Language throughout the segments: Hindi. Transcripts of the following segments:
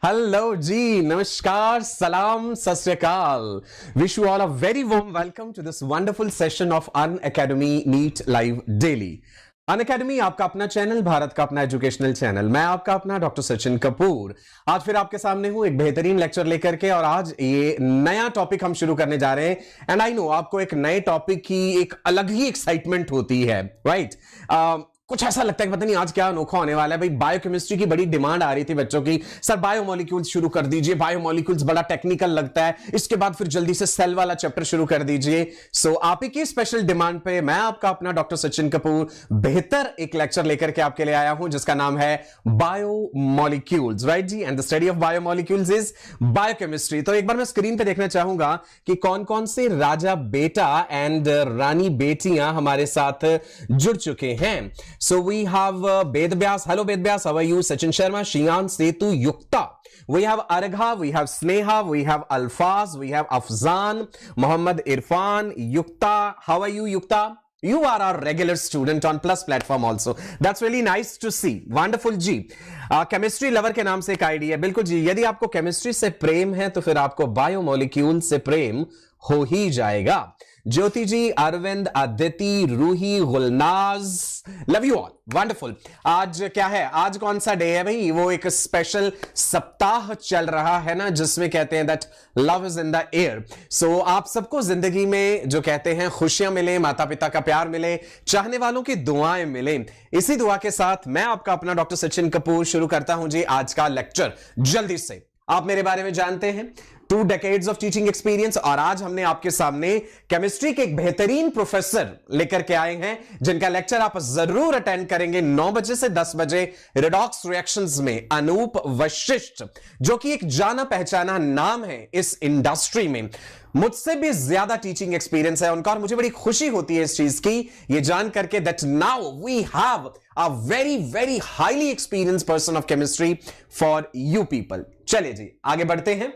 हेलो जी, नमस्कार, सलाम, सत श्री अकाल। Wish you all a very warm welcome to this wonderful session of Unacademy NEET live daily. Unacademy आपका अपना चैनल, भारत का अपना एजुकेशनल चैनल। मैं आपका अपना डॉक्टर सचिन कपूर आज फिर आपके सामने हूं एक बेहतरीन लेक्चर लेकर के, और आज ये नया टॉपिक हम शुरू करने जा रहे हैं। एंड आई नो आपको एक नए टॉपिक की एक अलग ही एक्साइटमेंट होती है, राइट? कुछ ऐसा लगता है कि पता नहीं आज क्या अनोखा होने वाला है। भाई बायोकेमिस्ट्री की बड़ी डिमांड आ रही थी बच्चों की, सर बायोमोलिक्यूल्स शुरू कर दीजिए, बायोमोलिक्यूल्स बड़ा टेक्निकल लगता है, इसके बाद फिर जल्दी से सेल वाला चैप्टर शुरू कर दीजिए। सो आप ही की स्पेशल डिमांड पे मैं आपका अपना डॉक्टर सचिन कपूर बेहतर एक लेक्चर लेकर के आपके लिए आया हूं, जिसका नाम है बायोमोलिक्यूल्स, राइट जी? And the study of biomolecules is biochemistry. तो एक बार मैं स्क्रीन पे देखना चाहूंगा कि कौन कौन से राजा बेटा एंड रानी बेटियां हमारे साथ जुड़ चुके हैं। So we have Ved Vyas. Hello Ved Vyas, how are you? Sachin Sharma, Shiyan Setu, Yukta. We have Aragha, we have Sneha, we have Alfaz, we have Afzan, Muhammad Irfan, Yukta. How are you, Yukta? You are our regular student on Plus platform also. That's really nice to see. Wonderful जी। केमिस्ट्री लवर के नाम से एक आईडी है, बिल्कुल जी। यदि आपको केमिस्ट्री से प्रेम है तो फिर आपको बायोमोलिक्यूल से प्रेम हो ही जाएगा। Jyoti ji, Arvind, Aditi, Ruhi, Gulnaz, love you all, wonderful. आज क्या है, आज कौन सा डे है भाई? वो एक स्पेशल सप्ताह चल रहा है ना, जिसमें कहते हैं that love is in the air. So आप सबको जिंदगी में जो कहते हैं खुशियां मिले, माता पिता का प्यार मिले, चाहने वालों की दुआएं मिले। इसी दुआ के साथ मैं आपका अपना डॉक्टर सचिन कपूर शुरू करता हूं जी आज का लेक्चर। जल्दी से आप मेरे बारे में जानते हैं, 2 decades ऑफ टीचिंग एक्सपीरियंस, और आज हमने आपके सामने केमिस्ट्री के एक बेहतरीन प्रोफेसर लेकर के आए हैं, जिनका लेक्चर आप जरूर अटेंड करेंगे 9 बजे से 10 बजे रिडॉक्स रिएक्शंस में। अनूप वशिष्ठ, जो कि एक जाना पहचाना नाम है इस इंडस्ट्री में, मुझसे भी ज्यादा टीचिंग एक्सपीरियंस है उनका, और मुझे बड़ी खुशी होती है इस चीज की ये जान करके that now we have a very very highly experience person of chemistry for you people. चलिए जी आगे बढ़ते हैं।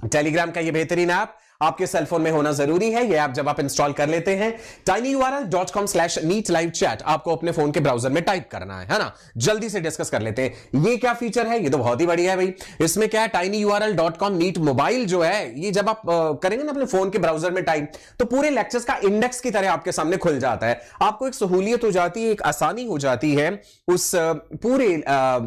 टेलीग्राम का ये बेहतरीन ऐप आपके सेलफोन में होना जरूरी है। ये ऐप जब आप इंस्टॉल कर लेते हैं tinyurl.com/neetlivechat आपको अपने फोन के ब्राउजर में टाइप करना है ना। जल्दी से डिस्कस कर लेते हैं ये क्या फीचर है। ये तो बहुत ही बढ़िया है भाई। इसमें क्या है, tinyurl.com नीट मोबाइल जो है, ये जब आप करेंगे ना अपने फोन के ब्राउजर में टाइप, तो पूरे लेक्चर्स का इंडेक्स की तरह आपके सामने खुल जाता है। आपको एक सहूलियत हो जाती है, एक आसानी हो जाती है, उस पूरे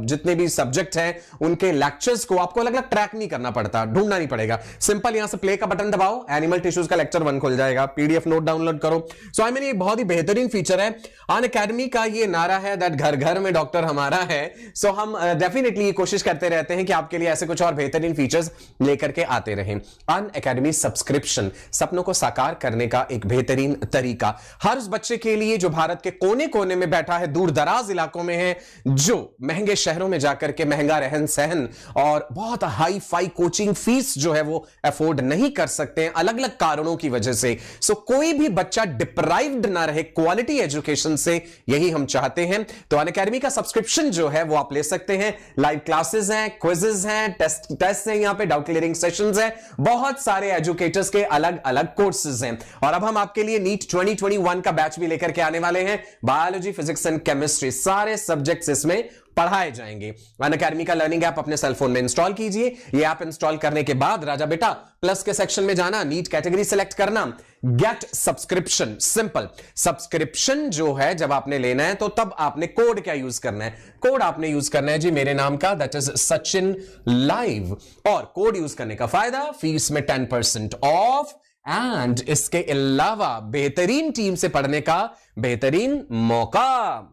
जितने भी सब्जेक्ट हैं उनके लेक्चर्स को आपको अलग अलग ट्रैक नहीं करना पड़ता, ढूंढना नहीं पड़ेगा। सिंपल यहां से प्ले का बटन दबाओ, एनिमल टिश्यूज का लेक्चर 1 खुल जाएगा, पीडीएफ नोट डाउनलोड करो। सो आई मीन ये बहुत ही बेहतरीन फीचर है। अन अकेडमी का ये नारा है दैट घर घर में डॉक्टर हमारा है। सो हम डेफिनेटली कोशिश करते रहते हैं कि आपके लिए ऐसे कुछ और बेहतरीन फीचर्स लेकर के आते रहें। अन अकेडमी सब्सक्रिप्शन सपनों को साकार करने का एक बेहतरीन तरीका, हर उस बच्चे के लिए जो भारत के कोने कोने में बैठा है, दूर दराज इलाकों में है, जो महंगे शहरों में जाकर के महंगा रहन सहन और बहुत हाई फाई कोचिंग फीस जो है वो अफोर्ड नहीं कर सकते हैं अलग अलग कारणों की वजह से। सो कोई भी बच्चा डिप्राइव्ड ना रहे क्वालिटी एजुकेशन से, यही हम चाहते हैं। तो अन अकेडमी का सब्सक्रिप्शन जो है वो आप ले सकते हैं। लाइव क्लासेस हैं, क्विजेस हैं, टेस्ट हैं, यहां पे डाउट क्लियरिंग सेशंस हैं, बहुत सारे एजुकेटर्स के अलग अलग कोर्सेज हैं। और अब हम आपके लिए नीट 2021 का बैच भी लेकर के आने वाले हैं। बायोलॉजी, फिजिक्स एंड केमिस्ट्री सारे सब्जेक्ट्स इसमें पढ़ाए जाएंगे। अन अकेडमी का लर्निंग ऐप अपने सेलफोन में इंस्टॉल कीजिए। ये ऐप इंस्टॉल करने के बाद राजा बेटा प्लस के सेक्शन में जाना, नीट कैटेगरी सेलेक्ट करना, गेट सब्सक्रिप्शन। सिंपल सब्सक्रिप्शन जो है जब आपने लेना है तो तब आपने कोड क्या यूज करना है, कोड आपने यूज करना है जी मेरे नाम का, दैट इज सचिन लाइव। और कोड यूज करने का फायदा, फीस में 10% ऑफ, एंड इसके अलावा बेहतरीन टीम से पढ़ने का बेहतरीन मौका।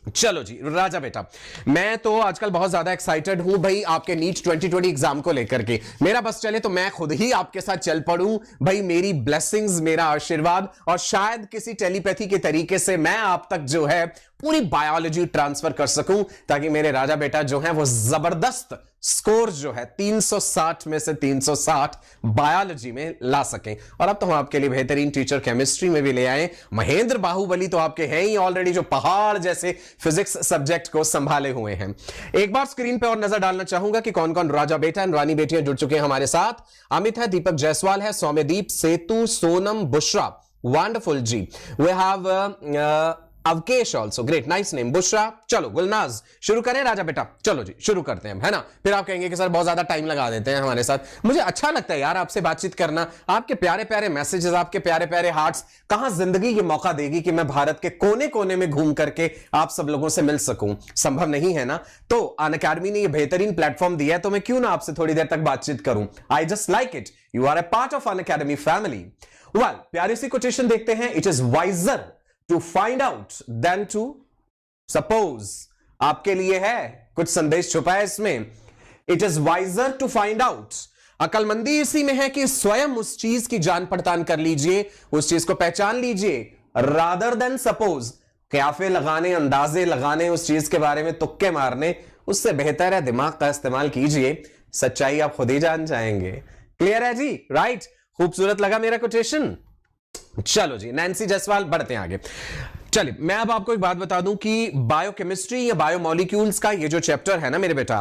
चलो जी राजा बेटा, मैं तो आजकल बहुत ज्यादा एक्साइटेड हूं भाई आपके नीट 2020 एग्जाम को लेकर के। मेरा बस चले तो मैं खुद ही आपके साथ चल पड़ूं भाई, मेरी ब्लेसिंग्स, मेरा आशीर्वाद, और शायद किसी टेलीपैथी के तरीके से मैं आप तक जो है पूरी बायोलॉजी ट्रांसफर कर सकूं, ताकि मेरे राजा बेटा जो है वो जबरदस्त स्कोर जो है 360 में से 360 बायोलॉजी में ला सकें। और अब तो हम आपके लिए बेहतरीन टीचर केमिस्ट्री में भी ले आए। महेंद्र बाहुबली तो आपके हैं ही ऑलरेडी, जो पहाड़ जैसे फिजिक्स सब्जेक्ट को संभाले हुए हैं। एक बार स्क्रीन पे और नजर डालना चाहूंगा कि कौन कौन राजा बेटा एंड रानी बेटियां जुड़ चुके हैं हमारे साथ। अमित है, दीपक जायसवाल है, Soumyadeep, Setu, Sonam, Bushra, wonderful ji. We have Avkesh also, great, nice name. Bushra, चलो गुलनाज, शुरू करें राजा बेटा? चलो जी शुरू करते हैं, है ना? फिर आप कहेंगे कि सर बहुत ज्यादा टाइम लगा देते हैं हमारे साथ। मुझे अच्छा लगता है यार आपसे बातचीत करना, आपके प्यारे प्यारे मैसेजेस, आपके प्यारे प्यारे हार्ट्स। कहां जिंदगी ये मौका देगी कि मैं भारत के कोने कोने में घूम करके आप सब लोगों से मिल सकूं? संभव नहीं है ना। तो अनअकैडमी ने ये बेहतरीन प्लेटफॉर्म दिया है, तो मैं क्यों ना आपसे थोड़ी देर तक बातचीत करूं। I just like it, you are a part of Unacademy family. Well, प्यारी सी कोटेशन देखते हैं। It is wiser to find out than to suppose. आपके लिए है, कुछ संदेश छुपा है इसमें। It is wiser to find out. अकलमंदी इसी में है कि स्वयं उस चीज की जान पड़ताल कर लीजिए, उस चीज को पहचान लीजिए, रादर देन सपोज। क्याफे लगाने, अंदाजे लगाने, उस चीज के बारे में तुक्के मारने, उससे बेहतर है दिमाग का इस्तेमाल कीजिए। सच्चाई आप खुद ही जान जाएंगे। क्लियर है जी? राइट, खूबसूरत लगा मेरा कोटेशन। चलो जी, नैन्सी जायसवाल, बढ़ते हैं आगे। चलिए, मैं अब आपको एक बात बता दूं कि बायोकेमिस्ट्री या बायोमोलिक्यूल्स का ये जो चैप्टर है ना मेरे बेटा,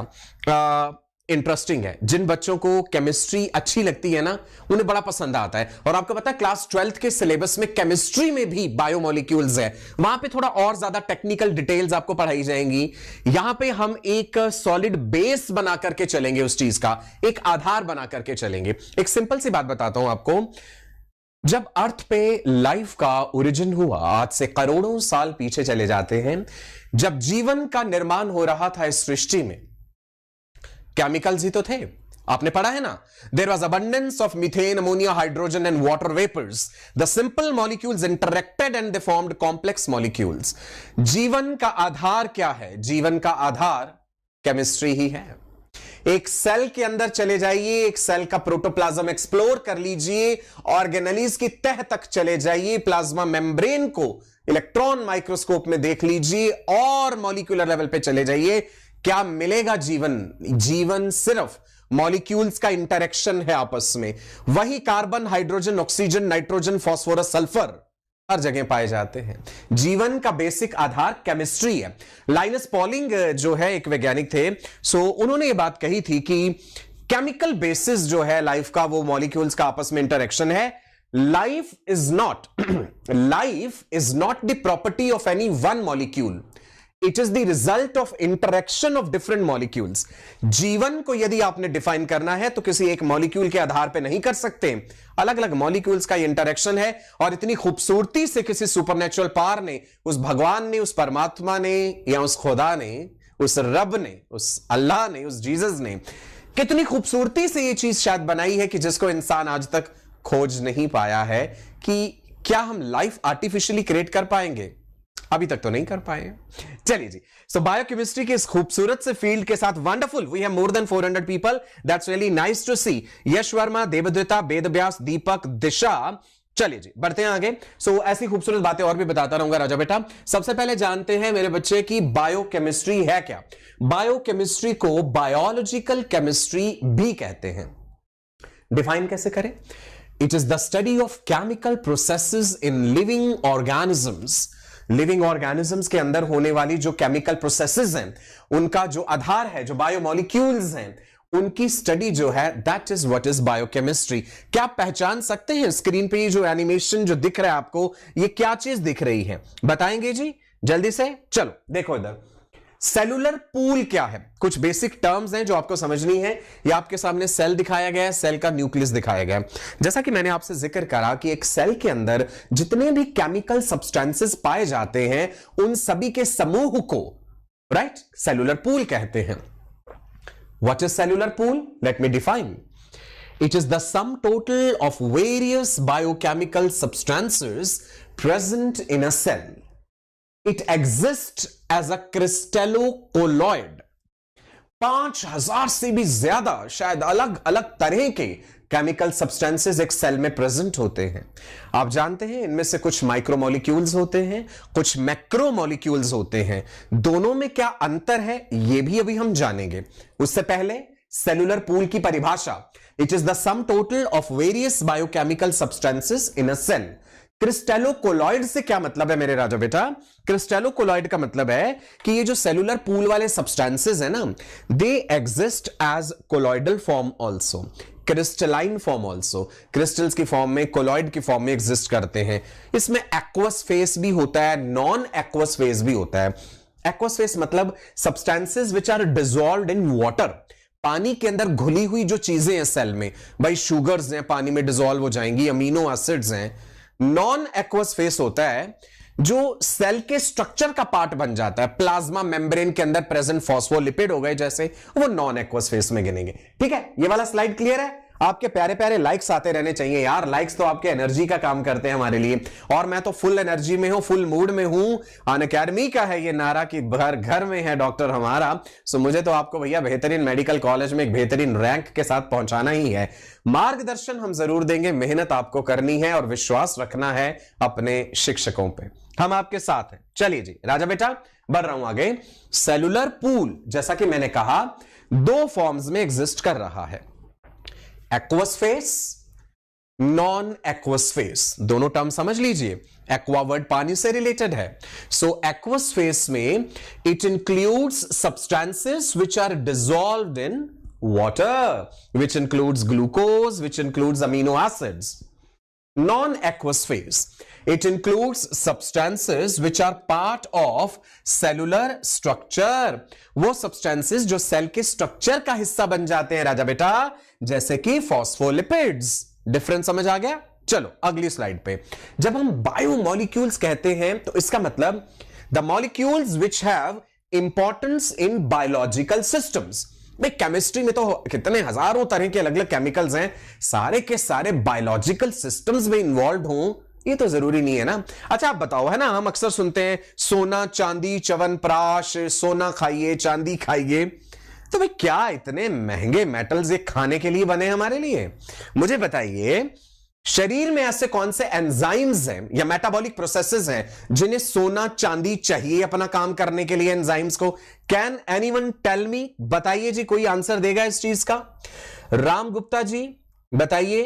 इंटरेस्टिंग है। जिन बच्चों को केमिस्ट्री अच्छी लगती है ना, उन्हें बड़ा पसंद आता है। और आपको पता है क्लास 12th के सिलेबस में केमिस्ट्री में भी बायोमोलिक्यूल्स है। वहां पे थोड़ा और ज्यादा टेक्निकल डिटेल्स आपको पढ़ाई जाएंगी। यहां पे हम एक सॉलिड बेस बना करके चलेंगे, उस चीज का एक आधार बना करके चलेंगे। एक सिंपल सी बात बताता हूं आपको। जब अर्थ पे लाइफ का ओरिजिन हुआ, आज से करोड़ों साल पीछे चले जाते हैं, जब जीवन का निर्माण हो रहा था इस सृष्टि में, केमिकल्स ही तो थे। आपने पढ़ा है ना, there was abundance of methane, ammonia, hydrogen and water vapours. The simple molecules interacted and they formed complex molecules. जीवन का आधार क्या है? जीवन का आधार केमिस्ट्री ही है। एक सेल के अंदर चले जाइए, एक सेल का प्रोटोप्लाज्म एक्सप्लोर कर लीजिए, ऑर्गेनेलीज की तह तक चले जाइए, प्लाज्मा मेम्ब्रेन को इलेक्ट्रॉन माइक्रोस्कोप में देख लीजिए और मॉलिक्यूलर लेवल पे चले जाइए। क्या मिलेगा? जीवन। जीवन सिर्फ मॉलिक्यूल्स का इंटरेक्शन है आपस में। वही carbon, hydrogen, oxygen, nitrogen, phosphorus, sulphur हर जगह पाए जाते हैं। जीवन का बेसिक आधार केमिस्ट्री है। लाइनस पॉलिंग जो है एक वैज्ञानिक थे, उन्होंने ये बात कही थी कि केमिकल बेसिस जो है लाइफ का, वो मॉलिक्यूल्स का आपस में इंटरेक्शन है। Life is not the property of any one molecule, it is the result of interaction of different molecules. जीवन को यदि आपने डिफाइन करना है तो किसी एक मॉलिक्यूल के आधार पे नहीं कर सकते, अलग अलग मॉलिक्यूल्स का इंटरेक्शन है। और इतनी खूबसूरती से किसी सुपरनेचुरल पावर ने, उस भगवान ने, उस परमात्मा ने, या उस खुदा ने, उस रब ने, उस अल्लाह ने, उस जीसस ने कितनी खूबसूरती से ये चीज शायद बनाई है कि जिसको इंसान आज तक खोज नहीं पाया है कि क्या हम लाइफ आर्टिफिशियली क्रिएट कर पाएंगे। अभी तक तो नहीं कर पाए। चलिए जी, सो बायोकेमिस्ट्री के इस खूबसूरत से फील्ड के साथ wonderful, we have more than 400 people, that's really nice to see. Yash Verma, Devdatta, Vedvyas, Deepak, Disha. चलिए जी, बढ़ते हैं आगे। ऐसी खूबसूरत बातें और भी बताता रहूंगा राजा बेटा। सबसे पहले जानते हैं मेरे बच्चे की बायोकेमिस्ट्री है क्या। बायोकेमिस्ट्री को बायोलॉजिकल केमिस्ट्री भी कहते हैं। डिफाइन कैसे करें? It is the study of chemical processes in living organisms. Living organisms के अंदर होने वाली जो केमिकल प्रोसेसेस हैं, उनका जो आधार है, जो बायोमोलिक्यूल्स हैं, उनकी स्टडी जो है, that is what is biochemistry. क्या आप पहचान सकते हैं स्क्रीन पे ये जो एनिमेशन जो दिख रहा है आपको, ये क्या चीज दिख रही है? बताएंगे जी जल्दी से। चलो देखो इधर, सेलुलर पूल क्या है? कुछ बेसिक टर्म्स हैं जो आपको समझनी है। ये आपके सामने सेल दिखाया गया है, सेल का न्यूक्लियस दिखाया गया है। जैसा कि मैंने आपसे जिक्र करा कि एक सेल के अंदर जितने भी केमिकल सब्सटेंसेस पाए जाते हैं, उन सभी के समूह को राइट सेलुलर पूल कहते हैं। What is cellular pool? Let me define. It is the sum total of various biochemical substances present in a cell. It exists as a crystallocolloid. 5000 से भी ज्यादा शायद अलग अलग तरह के केमिकल सब्सटेंसेस एक सेल में प्रेजेंट होते हैं। आप जानते हैं इनमें से कुछ माइक्रोमोलिक्यूल्स होते हैं, कुछ मैक्रोमोलिक्यूल्स होते हैं। दोनों में क्या अंतर है ये भी अभी हम जानेंगे। उससे पहले सेलुलर पूल की परिभाषा, it is the sum total of various biochemical substances in a cell. Crystallocolloid से क्या मतलब है मेरे राजा बेटा? क्रिस्टलोकोलॉइड का मतलब है कि ये जो सेलुलर पूल वाले सब्सटेंसेस है ना, they exist as colloidal form also. Crystalline form also, crystals की फॉर्म में, कोलॉइड की फॉर्म में एग्जिस्ट करते हैं। इसमें एक्वस फेस भी होता है, नॉन एक्वस फेस भी होता है। एक्वस फेस मतलब substances which are dissolved in water, पानी के अंदर घुली हुई जो चीजें हैं सेल में, भाई शुगर्स हैं पानी में डिसॉल्व हो जाएंगी, अमीनो एसिड्स हैं। नॉन एक्वस फेस होता है जो सेल के स्ट्रक्चर का पार्ट बन जाता है, प्लाज्मा मेम्ब्रेन के अंदर प्रेजेंट फॉस्फोलिपिड हो गए जैसे, वो नॉन एक्वस फेस में गिनेंगे। ठीक है, ये वाला स्लाइड क्लियर है? आपके प्यारे प्यारे लाइक्स आते रहने चाहिए यार, लाइक्स तो आपके एनर्जी का काम करते हैं हमारे लिए, और मैं तो फुल एनर्जी में हूं, फुल मूड में हूं। अनअकैडमी का है ये नारा कि घर घर में है डॉक्टर हमारा। सो मुझे तो आपको भैया बेहतरीन मेडिकल कॉलेज में एक बेहतरीन रैंक के साथ पहुंचाना ही है। मार्गदर्शन हम जरूर देंगे, मेहनत आपको करनी है और विश्वास रखना है अपने शिक्षकों पे, हम आपके साथ हैं। चलिए जी राजा बेटा, बढ़ रहा हूं आगे। सेलुलर पूल जैसा कि मैंने कहा दो फॉर्म्स में एग्जिस्ट कर रहा है, aqueous phase, non aqueous phase. दोनों टर्म समझ लीजिए, एक्वा वर्ड पानी से रिलेटेड है। सो एक्वस फेस में it includes substances which are dissolved in water, which includes glucose, which includes amino acids. Non-aqueous phase, it includes substances which are part of cellular structure, वो substances जो सेल के स्ट्रक्चर का हिस्सा बन जाते हैं राजा बेटा, जैसे कि फॉस्फोलिपिड्स। डिफरेंस समझ आ गया? चलो अगली स्लाइड पे। जब हम बायोमोलिक्यूल्स कहते हैं तो इसका मतलब the molecules which have importance in biological systems. भाई केमिस्ट्री में तो कितने हजारों तरह के अलग अलग केमिकल्स हैं, सारे के सारे बायोलॉजिकल सिस्टम्स में इन्वॉल्व हों ये तो जरूरी नहीं है ना। अच्छा आप बताओ, है ना, हम अक्सर सुनते हैं सोना चांदी च्यवनप्राश, सोना खाइए चांदी खाइए, तो भाई क्या इतने महंगे मेटल्स ये खाने के लिए बने हमारे लिए? मुझे बताइए शरीर में ऐसे कौन से एंजाइम्स हैं या मेटाबॉलिक प्रोसेसेस हैं जिन्हें सोना चांदी चाहिए अपना काम करने के लिए, एंजाइम्स को? Can anyone tell me? बताइए जी, कोई आंसर देगा इस चीज का? राम गुप्ता जी बताइए।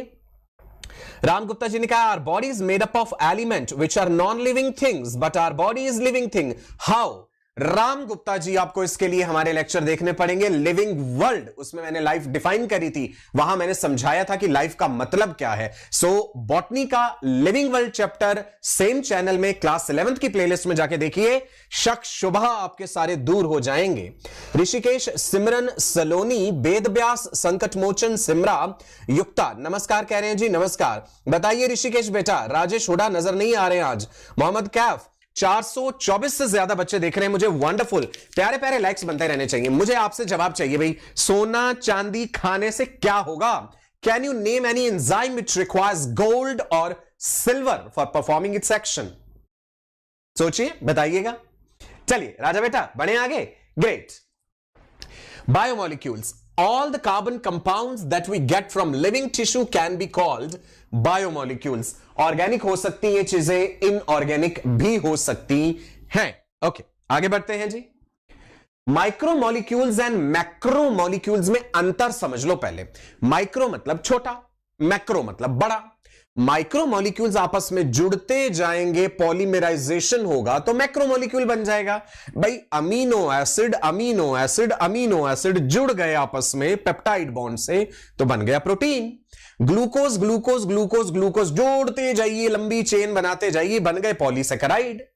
राम गुप्ता जी ने कहा our body is made up of element which are non living things but our body is living thing. How? Ram Gupta ji आपको इसके लिए हमारे लेक्चर देखने पड़ेंगे, लिविंग वर्ल्ड, उसमें मैंने लाइफ डिफाइन करी थी, वहां मैंने समझाया था कि लाइफ का मतलब क्या है। सो बॉटनी का living world chapter same channel में क्लास 11th की प्लेलिस्ट में जाके देखिए, शक शुभा आपके सारे दूर हो जाएंगे। ऋषिकेश सिमरन सलोनी वेदव्यास संकट मोचन सिमरा युक्ता नमस्कार कह रहे हैं जी, नमस्कार। बताइए ऋषिकेश बेटा, राजेश हुडा नजर नहीं आ रहे हैं आज। मोहम्मद कैफ 424 से ज्यादा बच्चे देख रहे हैं मुझे, वंडरफुल। प्यारे प्यारे लाइक्स बनते रहने चाहिए। मुझे आपसे जवाब चाहिए भाई, सोना चांदी खाने से क्या होगा? Can you name any enzyme which requires gold और silver for performing its action? सोचिए, बताइएगा। चलिए राजा बेटा बढ़े आगे। Great. Biomolecules, all the carbon compounds that we get from living tissue can be called biomolecules. Organic हो सकती ये चीजें, इनऑर्गेनिक भी हो सकती हैं। ओके आगे बढ़ते हैं जी। माइक्रोमोलिक्यूल्स एंड मैक्रोमोलिक्यूल्स में अंतर समझ लो पहले। माइक्रो मतलब छोटा, मैक्रो मतलब बड़ा। माइक्रोमोलिक्यूल्स आपस में जुड़ते जाएंगे, पॉलीमराइजेशन होगा तो मैक्रोमोलिक्यूल बन जाएगा। भाई amino acid amino acid amino acid जुड़ गए आपस में पेप्टाइड बॉन्ड से तो बन गया protein. Glucose glucose glucose glucose जोड़ते जाइए, लंबी चेन बनाते जाइए, बन गए पॉलीसेकेराइड।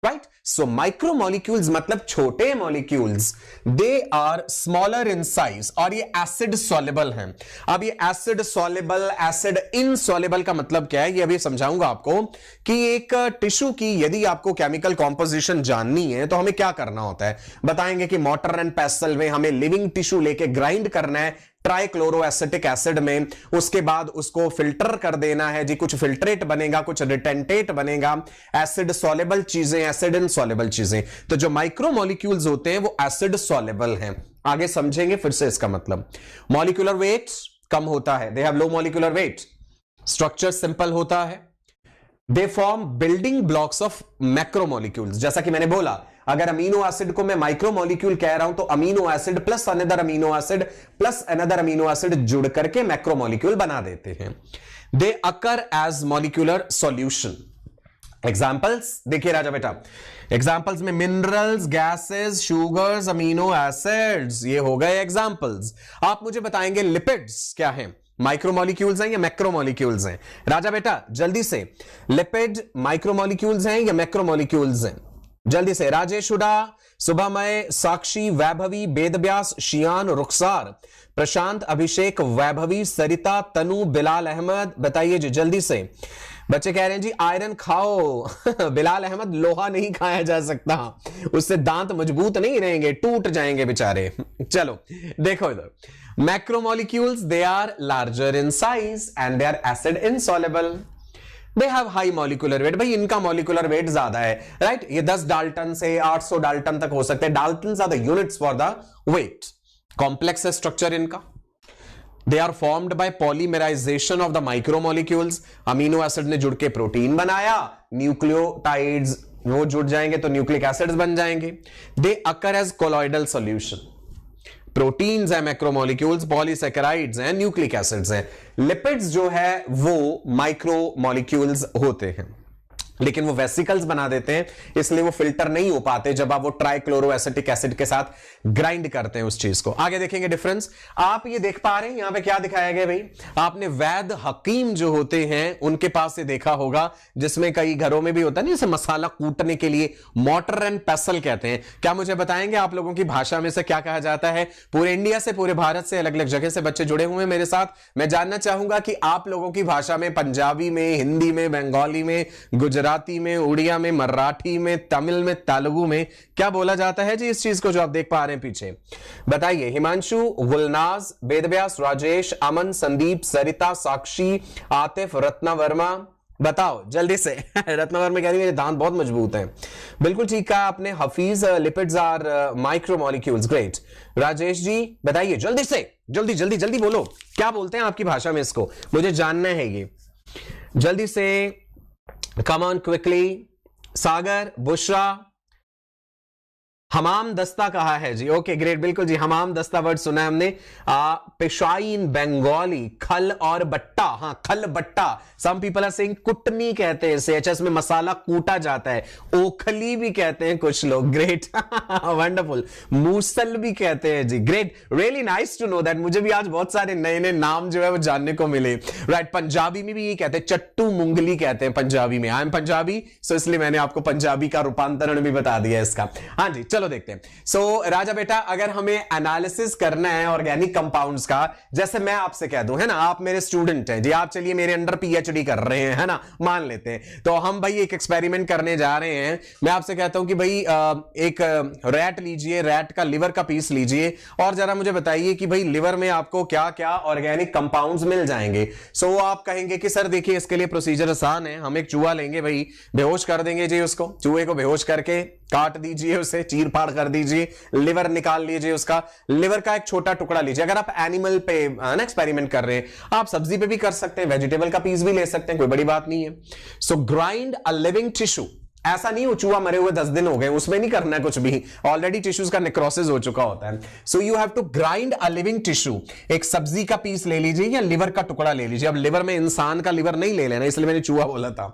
राइट? सो माइक्रोमोलिक्यूल्स मतलब छोटे molecules, they are smaller in size और ये एसिड सॉल्युबल हैं। अब ये एसिड सॉल्युबल एसिड इनसॉल्युबल का मतलब क्या है ये अभी समझाऊंगा आपको कि एक टिश्यू की यदि आपको केमिकल कॉम्पोजिशन जाननी है तो हमें क्या करना होता है। बताएंगे कि मोटर एंड पेस्टल में हमें लिविंग टिश्यू लेके ग्राइंड करना है ट्राइक्लोरोएसिटिक एसिड में, उसके बाद उसको फिल्टर कर देना है जी, कुछ फिल्ट्रेट बनेगा, कुछ रिटेंटेट बनेगा, एसिड सॉल्युबल चीजें, एसिड इनसॉल्युबल चीजें। तो जो माइक्रोमोलिक्यूल्स होते हैं वो एसिड सॉल्युबल हैं। आगे समझेंगे फिर से इसका मतलब। मॉलिक्यूलर वेट कम होता है, they have low molecular weight, structure simple होता है, they form building blocks of macromolecules. जैसा कि मैंने बोला, अगर अमीनो एसिड को मैं माइक्रोमोलिक्यूल कह रहा हूं तो amino acid plus another amino acid plus another amino acid जुड़ करके मैक्रोमोलिक्यूल बना देते हैं। They occur as molecular solution. Examples देखिए राजा बेटा, एग्जांपल्स में minerals, gases, sugars, amino acids, ये हो गए एग्जांपल्स। आप मुझे बताएंगे लिपिड्स क्या हैं? माइक्रोमोलिक्यूल्स हैं या मैक्रोमोलिक्यूल्स हैं? राजा बेटा जल्दी से, लिपिड माइक्रोमोलिक्यूल्स हैं या मैक्रोमोलिक्यूल्स हैं? जल्दी से। राजेश हुडा, सुभामय, साक्षी, वैभवी, वेदव्यास, शियान, रुखसार, प्रशांत, अभिषेक, वैभवी, सरिता, तनु, बिलाल अहमद, बताइए जी जल्दी से। बच्चे कह रहे हैं जी आयरन खाओ। बिलाल अहमद, लोहा नहीं खाया जा सकता, उससे दांत मजबूत नहीं रहेंगे, टूट जाएंगे बेचारे। चलो देखो इधर, macromolecules they are larger in size and they are acid insoluble, they have high molecular weight. भाई इनका मॉलिक्यूलर वेट ज्यादा है, राइट? ये 10 डाल्टन से 800 डाल्टन तक हो सकते हैं। Dalton are the units for the weight. Complex है स्ट्रक्चर इनका। They are formed by polymerisation of the micromolecules. Amino acid ने जुड़ के प्रोटीन बनाया, न्यूक्लियोटाइड्स वो जुड़ जाएंगे तो न्यूक्लिक एसिड्स बन जाएंगे। They occur as colloidal solution. Proteins है मैक्रोमोलिक्यूल्स, पॉलीसेकेराइड्स हैं, न्यूक्लिक एसिड्स हैं। लिपिड्स जो है वो माइक्रोमोलिक्यूल्स होते हैं, लेकिन वो वेसिकल्स बना देते हैं, इसलिए वो फिल्टर नहीं हो पाते जब आप वो ट्राइक्लोरोएसिटिक एसिड के साथ ग्राइंड करते हैं उस चीज को। आगे देखेंगे डिफरेंस। आप ये देख पा रहे हैं यहां पे क्या दिखाया गया भाई? आपने वैद हकीम जो होते हैं उनके पास से देखा होगा, जिसमें कई घरों में भी होता है ना, जैसे मसाला कूटने के लिए मोटर एंड पेसल कहते हैं। क्या मुझे बताएंगे आप लोगों की भाषा में से क्या कहा जाता है? पूरे इंडिया से, पूरे भारत से अलग अलग जगह से बच्चे जुड़े हुए हैं मेरे साथ। मैं जानना चाहूंगा कि आप लोगों की भाषा में, पंजाबी में, हिंदी में, बंगाली में, गुजराती में, उड़िया में, मराठी में, तमिल में, तेलुगु में क्या बोला जाता है जी इस चीज को जो आप देख पा रहे हैं पीछे? बताइए। हिमांशु, गुलनाज, वेदव्यास, राजेश, अमन, संदीप, सरिता, साक्षी, आतिफ, रत्ना वर्मा, बताओ जल्दी से। रत्ना वर्मा कह रही है दांत बहुत मजबूत है। बिल्कुल ठीक कहा आपने। Hafeez, lipids are micromolecules. Great. Rajesh ji बताइए जल्दी से, जल्दी जल्दी जल्दी बोलो, क्या बोलते हैं आपकी भाषा में इसको? मुझे जानना है ये, जल्दी से। Come on quickly. Sagar, Bushra, हमाम दस्ता कहा है जी। ओके ग्रेट, बिल्कुल जी, हमाम दस्ता वर्ड सुना है हमने। पेशाइन बंगाली, खल और बट्टा। हाँ, खल बट्टा। सम पीपल आर सेइंग कुटनी कहते हैं इसे, इसमें मसाला कूटा जाता है। ओखली भी कहते हैं कुछ लोग। ग्रेट। वंडरफुल। मूसल भी कहते हैं जी। Great, really nice to know that. मुझे भी आज बहुत सारे नए नए नाम जो है वो जानने को मिले। राइट, पंजाबी में भी ये कहते हैं, चट्टू मुंगली कहते हैं पंजाबी में। आई एम पंजाबी, सो इसलिए मैंने आपको पंजाबी का रूपांतरण भी बता दिया इसका। हाँ जी, चलो देखते हैं। सो राजा बेटा, अगर हमें एनालिसिस करना है ऑर्गेनिक कंपाउंड्स का, जैसे मैं आपसे कह दूं, है ना, आप मेरे स्टूडेंट हैं जी, आप चलिए मेरे अंडर पीएचडी कर रहे हैं, है ना, मान लेते हैं। तो हम भाई एक एक्सपेरिमेंट करने जा रहे हैं। मैं आपसे कहता हूं कि भाई एक रैट लीजिए, रैट का लिवर का पीस लीजिए और जरा मुझे बताइए कि भाई लिवर में आपको क्या क्या ऑर्गेनिक कंपाउंड्स मिल जाएंगे। सो आप कहेंगे कि सर देखिए इसके लिए प्रोसीजर आसान है, हम एक चूहा लेंगे भाई, बेहोश कर देंगे जी उसको। चूहे को बेहोश करके काट दीजिए, उसे चीर फाड़ कर दीजिए, लिवर निकाल लीजिए उसका। लिवर का एक छोटा टुकड़ा लीजिए। अगर आप एनिमल पे ना एक्सपेरिमेंट कर रहे हैं, आप सब्जी पे भी कर सकते हैं, वेजिटेबल का पीस भी ले सकते हैं, कोई बड़ी बात नहीं है। सो ग्राइंड अ लिविंग टिश्यू। ऐसा नहीं हो चूहा मरे हुए 10 दिन हो गए, उसमें नहीं करना है कुछ भी, ऑलरेडी टिश्यूज का नेक्रोसिस हो चुका होता है। So you have to grind a living tissue. एक सब्जी का पीस ले लीजिए या लिवर का टुकड़ा ले लीजिए। अब लिवर में इंसान का लिवर नहीं ले लेना, इसलिए मैंने चूहा बोला था।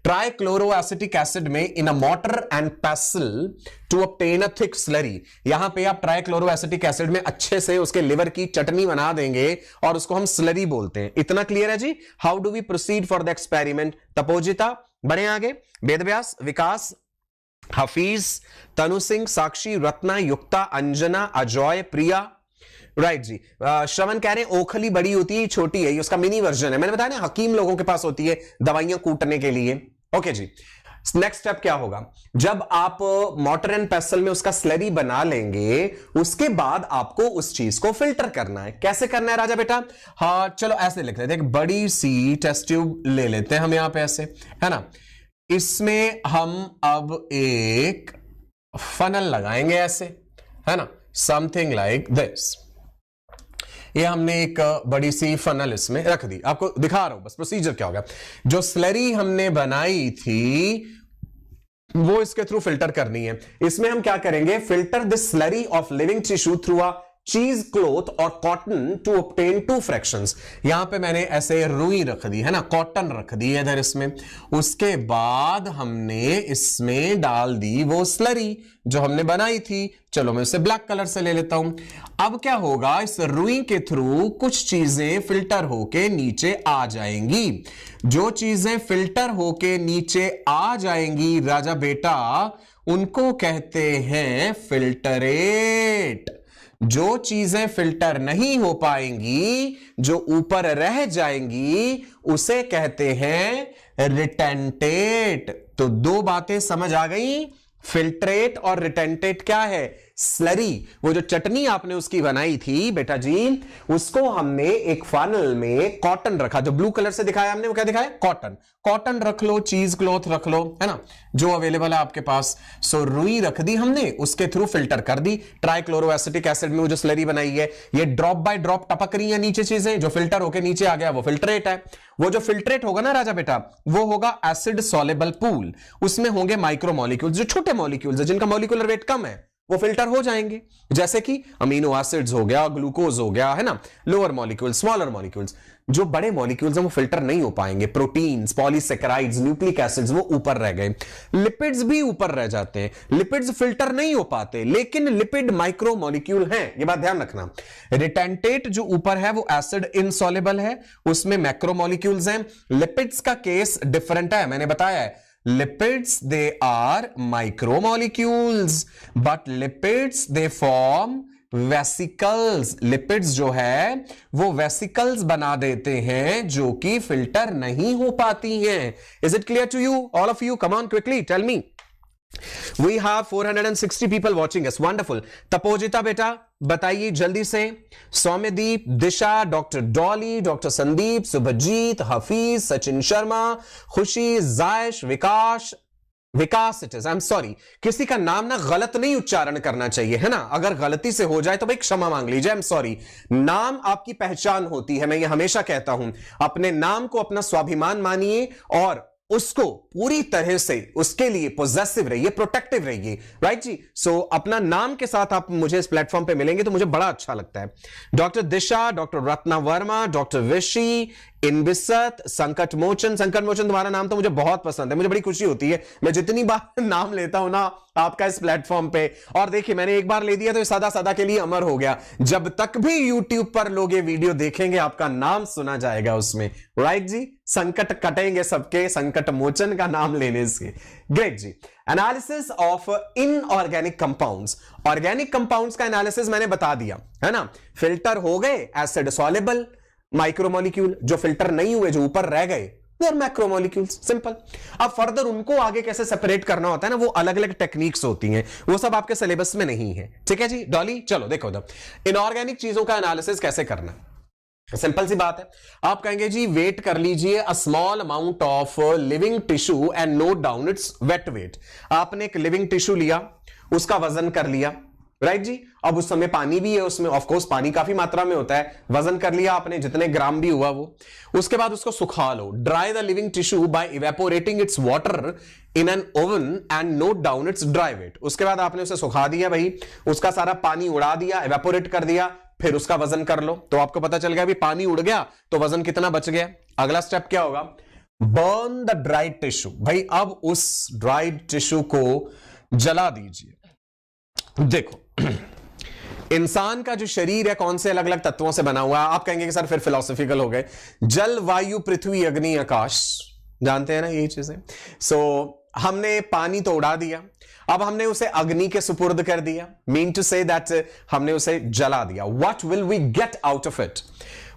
ट्राइक्लोरोएसिटिक एसिड में in a mortar and pestle to obtain a thick slurry. यहां पे आप ट्राइक्लोरोएसिटिक एसिड में अच्छे से उसके लिवर की चटनी बना देंगे और उसको हम स्लरी बोलते हैं। इतना क्लियर है जी? How do we proceed for the experiment? Tapojita, बढ़े आगे। वेदव्यास, विकास, हफीज, तनु सिंह, साक्षी, रत्ना, युक्ता, अंजना, अजॉय, प्रिया। राइट जी। श्रवण कह रहे हैं ओखली बड़ी होती है, छोटी है, उसका मिनी वर्जन है। मैंने बताया ना, हकीम लोगों के पास होती है दवाइयां कूटने के लिए। ओके जी। नेक्स्ट स्टेप क्या होगा? जब आप मोटर एंड पेसल में उसका स्लरी बना लेंगे, उसके बाद आपको उस चीज को फिल्टर करना है। कैसे करना है राजा बेटा? हाँ चलो ऐसे लिख लेते हैं, एक बड़ी सी टेस्ट ट्यूब ले लेते हैं हम यहां पे, ऐसे है ना। इसमें हम अब एक फनल लगाएंगे ऐसे, है ना, समथिंग लाइक दिस। ये हमने एक बड़ी सी फनल इसमें रख दी, आपको दिखा रहा हूं बस प्रोसीजर क्या होगा। जो स्लरी हमने बनाई थी वो इसके थ्रू फिल्टर करनी है। इसमें हम क्या करेंगे? Filter this slurry of living tissue through a cheese cloth और cotton to obtain two fractions. यहां पे मैंने ऐसे रुई रख दी है ना, कॉटन रख दी है इधर इसमें। उसके बाद हमने इसमें डाल दी वो स्लरी जो हमने बनाई थी। चलो मैं इसे ब्लैक कलर से ले लेता हूं। अब क्या होगा, इस रुई के थ्रू कुछ चीजें फिल्टर होके नीचे आ जाएंगी। जो चीजें फिल्टर होके नीचे आ जाएंगी राजा बेटा, उनको कहते हैं फिल्टरेट। जो चीजें फिल्टर नहीं हो पाएंगी, जो ऊपर रह जाएंगी, उसे कहते हैं रिटेंटेट। तो दो बातें समझ आ गई। फिल्ट्रेट और रिटेंटेट क्या है? स्लरी। वो जो चटनी आपने उसकी बनाई थी बेटा जी, उसको हमने एक फानल में कॉटन रखा। जो ब्लू कलर से दिखाया हमने, वो क्या दिखाया? कॉटन। कॉटन रख लो, चीज क्लॉथ रख लो, है ना, जो अवेलेबल है आपके पास। सो रुई रख दी हमने, उसके थ्रू फिल्टर कर दी। ट्राइक्लोरोएसिटिक एसिड में वो जो स्लरी बनाई है, ये ड्रॉप बाय ड्रॉप टपक रही है नीचे चीजें, जो फिल्टर होकर नीचे आ गया वो फिल्ट्रेट है। वो जो फिल्ट्रेट होगा ना राजा बेटा, वो होगा एसिड सॉल्युबल पूल। उसमें होंगे माइक्रो मॉलिक्यूल्स, जो छोटे मॉलिक्यूल्स है, जिनका मॉलिक्यूलर वेट कम है, वो फिल्टर हो जाएंगे। जैसे कि अमीनो एसिड्स हो गया, ग्लूकोज हो गया, है ना, लोअर मॉलिक्यूल्स, स्मॉलर मॉलिक्यूल्स। जो बड़े मॉलिक्यूल्स हैं वो फिल्टर नहीं हो पाएंगे। प्रोटीन्स, पॉलीसेकेराइड्स, न्यूक्लिक एसिड्स वो ऊपर रह गए। लिपिड्स भी ऊपर रह जाते हैं। लिपिड्स फिल्टर नहीं हो पाते, लेकिन लिपिड माइक्रो मॉलिक्यूल हैं, ये बात ध्यान रखना। रिटेंटेट जो ऊपर है वो एसिड इनसॉल्युबल है, उसमें मैक्रो मॉलिक्यूल्स हैं। लिपिड्स का केस डिफरेंट है, मैंने बताया है। Lipids, they are micromolecules, but lipids they form vesicles. Lipids जो है वो vesicles बना देते हैं, जो कि फिल्टर नहीं हो पाती हैं। Is it clear to you? All of you, come on quickly, tell me. We have 460 people watching us. Wonderful. Tapojita बेटा बताइए जल्दी से। Soumyadeep, Disha, doctor Dolly, doctor Sandeep, Subhajit, Hafeez, Sachin Sharma, Khushi, Jaysh, Vikas it is. I am sorry, किसी का नाम ना गलत नहीं उच्चारण करना चाहिए, है ना। अगर गलती से हो जाए तो भाई क्षमा मांग लीजिए। आई एम सॉरी। नाम आपकी पहचान होती है, मैं ये हमेशा कहता हूं। अपने नाम को अपना स्वाभिमान मानिए और उसको पूरी तरह से उसके लिए पॉजेसिव रहिए, प्रोटेक्टिव रहिए। राइट जी। सो अपना नाम के साथ आप मुझे इस प्लेटफॉर्म पे मिलेंगे तो मुझे बड़ा अच्छा लगता है। डॉक्टर दिशा, डॉक्टर रत्ना वर्मा, डॉक्टर विशी, इनबिसत, संकट मोचन। संकट मोचन तुम्हारा नाम तो मुझे बहुत पसंद है, मुझे बड़ी खुशी होती है मैं जितनी बार नाम लेता हूं ना आपका इस प्लेटफॉर्म पे। और देखिए मैंने एक बार ले दिया तो ये सदा सदा के लिए अमर हो गया। जब तक भी यूट्यूब पर लोग ये वीडियो देखेंगे आपका नाम सुना जाएगा उसमें। राइट जी। संकट कटेंगे सबके संकट मोचन का नाम लेने से। ग्रेट जी। Analysis of inorganic compounds. Organic compounds का एनालिसिस मैंने बता दिया, है ना। फिल्टर हो गए एसिड सॉल्युबल माइक्रोमोलिक्यूल, जो फिल्टर नहीं हुए, जो ऊपर रह गए, दे आर मैक्रोमोलिक्यूल्स। सिंपल। अब फर्दर उनको आगे कैसे सेपरेट करना होता है ना, वो अलग अलग टेक्निक्स होती हैं, वो सब आपके सिलेबस में नहीं है। ठीक है जी। डॉली चलो देखो इनऑर्गेनिक चीजों का एनालिसिस कैसे करना। सिंपल सी बात है। आप कहेंगे जी वेट कर लीजिए a small amount of living tissue and note down its weight weight. आपने एक लिविंग टिश्यू लिया, उसका वजन कर लिया। राइट जी। अब उस समय पानी भी है उसमें, ऑफ कोर्स पानी काफी मात्रा में होता है। वजन कर लिया आपने जितने ग्राम भी हुआ वो। उसके बाद उसको सुखा लो। Dry the living tissue by evaporating its water in an oven and note down its dry weight. उसके बाद आपने उसे सुखा दिया भाई, उसका सारा पानी उड़ा दिया, इवेपोरेट कर दिया, फिर उसका वजन कर लो। तो आपको पता चल गया भी पानी उड़ गया तो वजन कितना बच गया। अगला स्टेप क्या होगा? Burn the dried tissue. भाई अब उस ड्राइड टिश्यू को जला दीजिए। देखो इंसान का जो शरीर है कौन से अलग अलग तत्वों से बना हुआ है? आप कहेंगे कि सर फिर फिलोसॉफिकल हो गए। जल, वायु, पृथ्वी, अग्नि, आकाश, जानते हैं ना यही चीजें। सो हमने पानी तो उड़ा दिया, अब हमने उसे अग्नि के सुपुर्द कर दिया। मीन टू से दैट हमने उसे जला दिया। What will we get out of it?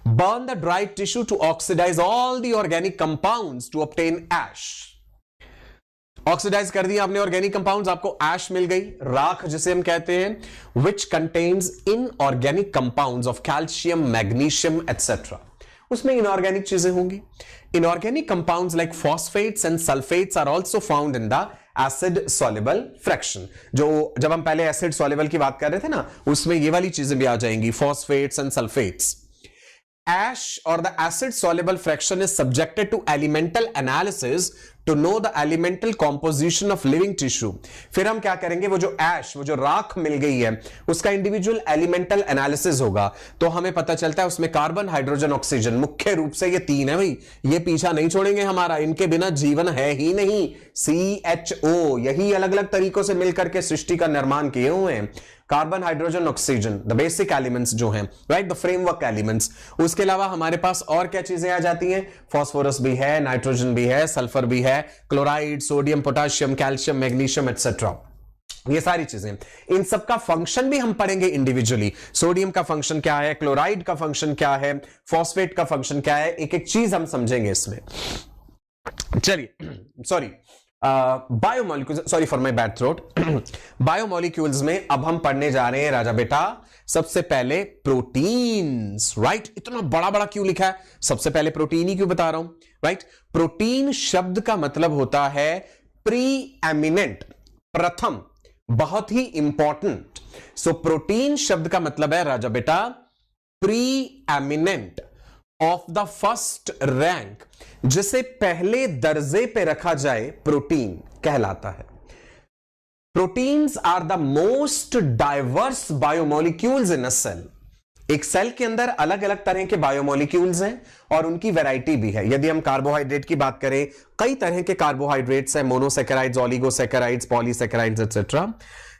Burn the dried tissue to oxidise all the organic compounds to obtain ash. Oxidise कर दिया आपने ऑर्गेनिक कंपाउंड्स, आपको ऐश मिल गई, राख जिसे हम कहते हैं, which contains inorganic compounds of calcium, magnesium etcetera. उसमें इनऑर्गेनिक चीजें होंगी। Inorganic compounds like phosphates and sulphates are also found in the acid soluble fraction. जो जब हम पहले एसिड सॉल्युबल की बात कर रहे थे ना, उसमें ये वाली चीजें भी आ जाएंगी, phosphates and sulphates. Ash or the acid soluble fraction is subjected to elemental analysis to know the elemental composition of living tissue. फिर हम क्या करेंगे, वो जो ऐश, वो जो राख मिल गई है, उसका इंडिविजुअल एलिमेंटल एनालिसिस होगा, तो हमें पता चलता है उसमें कार्बन, हाइड्रोजन, ऑक्सीजन, मुख्य रूप से ये तीन है भाई, ये पीछा नहीं छोड़ेंगे हमारा, इनके बिना जीवन है ही नहीं। CHO, यही अलग अलग तरीकों से मिलकर के सृष्टि का निर्माण किए हुए हैं। Carbon, hydrogen, oxygen, the basic elements जो हैं, राइट, द फ्रेमवर्क एलिमेंट्स। उसके अलावा हमारे पास और क्या चीजें आ जाती हैं, फास्फोरस भी है, नाइट्रोजन भी है, सल्फर भी है, chloride, sodium, potassium, calcium, magnesium etcetera, ये सारी चीजें। इन सब का फंक्शन भी हम पढ़ेंगे इंडिविजुअली। सोडियम का फंक्शन क्या है, क्लोराइड का फंक्शन क्या है, फॉस्फेट का फंक्शन क्या है, एक एक चीज हम समझेंगे इसमें। चलिए, sorry, biomolecules, sorry for my bad throat. Biomolecules में अब हम पढ़ने जा रहे हैं राजा बेटा सबसे पहले प्रोटीन्स, राइट। इतना बड़ा बड़ा क्यों लिखा है, सबसे पहले प्रोटीन ही क्यों बता रहा हूं, राइट। प्रोटीन शब्द का मतलब होता है प्री एमिनेंट, प्रथम, बहुत ही इंपॉर्टेंट। सो प्रोटीन शब्द का मतलब है राजा बेटा pre eminent, of the first rank, जिसे पहले दर्जे पे रखा जाए, प्रोटीन कहलाता है। Proteins are the most diverse biomolecules in a cell. एक सेल के अंदर अलग अलग तरह के बायोमोलिक्यूल्स हैं और उनकी वैरायटी भी है। यदि हम कार्बोहाइड्रेट की बात करें, कई तरह के कार्बोहाइड्रेट्स हैं, मोनोसैकेराइड्स, ओलिगोसैकेराइड्स, पॉलीसैकेराइड्स एक्सेट्रा।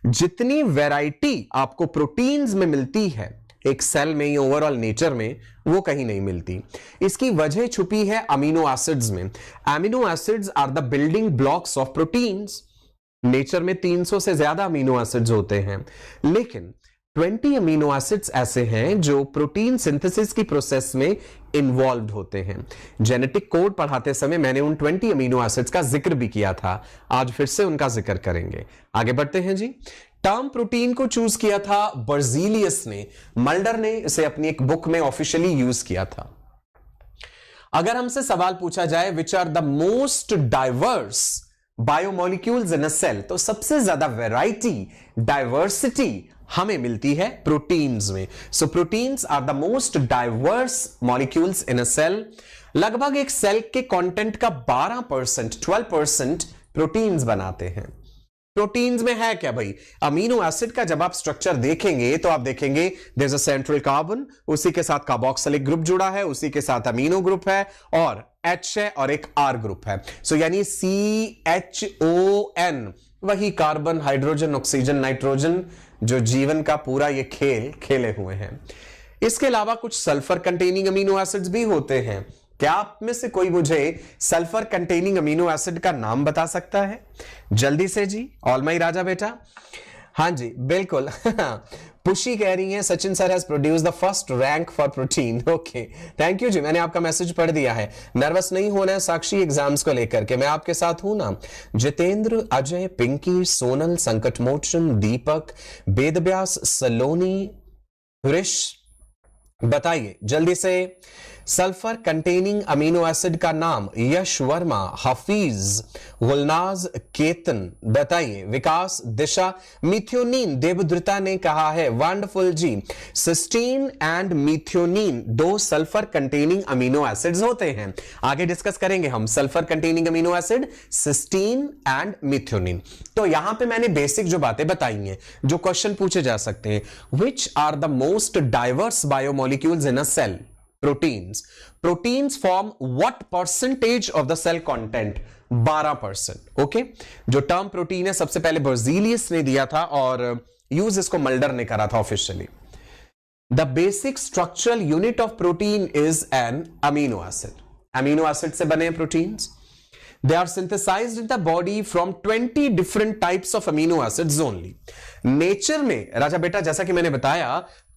जितनी वैरायटी आपको प्रोटीन्स में मिलती है एक सेल में, ये ओवरऑल नेचर में, वो कहीं नहीं मिलती। इसकी वजह छुपी है अमीनो एसिड्स में। Amino acids are the building blocks of proteins. Nature में 300 से ज्यादा अमीनो एसिड्स होते हैं, लेकिन 20 अमीनो एसिड्स ऐसे हैं जो प्रोटीन सिंथेसिस की प्रोसेस में इन्वॉल्व होते हैं। जेनेटिक कोड पढ़ाते समय मैंने उन 20 अमीनो एसिड्स का जिक्र भी किया था, आज फिर से उनका जिक्र करेंगे। आगे बढ़ते हैं जी। टर्म प्रोटीन को चूज किया था बर्जीलियस ने, मल्डर ने इसे अपनी एक बुक में ऑफिशियली यूज किया था। अगर हमसे सवाल पूछा जाए which are the most diverse biomolecules in a cell, तो सबसे ज्यादा वैरायटी, डाइवर्सिटी हमें मिलती है प्रोटीन्स में। So proteins are the most diverse molecules in a cell. लगभग एक सेल के कंटेंट का 12%, 12% प्रोटीन्स बनाते हैं। प्रोटीन्स में है क्या भाई, अमीनो एसिड का जब आप स्ट्रक्चर देखेंगे तो आप देखेंगे there is a central carbon, उसी के साथ कार्बोक्सिलिक ग्रुप जुड़ा है, उसी के साथ अमीनो ग्रुप है और H है और एक R ग्रुप है। सो यानी CHON, वही कार्बन, हाइड्रोजन, ऑक्सीजन, नाइट्रोजन, जो जीवन का पूरा ये खेल खेले हुए हैं। इसके अलावा कुछ सल्फर कंटेनिंग अमीनो एसिड्स भी होते हैं। क्या आप में से कोई मुझे सल्फर कंटेनिंग अमीनो एसिड का नाम बता सकता है जल्दी से जी? ऑल माई राजा बेटा, हाँ जी बिल्कुल। पुशी कह रही हैं Sachin sir has produce the first rank for protein. Okay, thank you जी, मैंने आपका मैसेज पढ़ दिया है। नर्वस नहीं होना है साक्षी एग्जाम्स को लेकर के, मैं आपके साथ हूं ना। जितेंद्र, अजय, पिंकी, सोनल, संकट मोचन, दीपक, वेदव्यास, सलोनी, हृष, बताइए जल्दी से। सल्फर कंटेनिंग अमीनो एसिड का नाम यश वर्मा, हफीज, गुलनाज, केतन, बताइए। विकास, दिशा, मिथ्योनिन, देवद्रुता ने कहा है, वंडरफुल जी। Cysteine and methionine 2 sulphur containing amino acids होते हैं। आगे डिस्कस करेंगे हम sulphur containing amino acid, cysteine and methionine. तो यहां पे मैंने बेसिक जो बातें बताई हैं, जो क्वेश्चन पूछे जा सकते हैं, which are the most diverse biomolecules in a cell? Proteins. Proteins form what percentage of the cell content? 12%. Okay, जो टर्म प्रोटीन है सबसे पहले बर्जीलियस ने दिया था और यूज इसको मल्डर ने करा था officially. The basic structural unit of protein is an amino acid. Amino acid से बने proteins. They are synthesized in the body from 20 different types of amino acids only. Nature में राजा बेटा जैसा कि मैंने बताया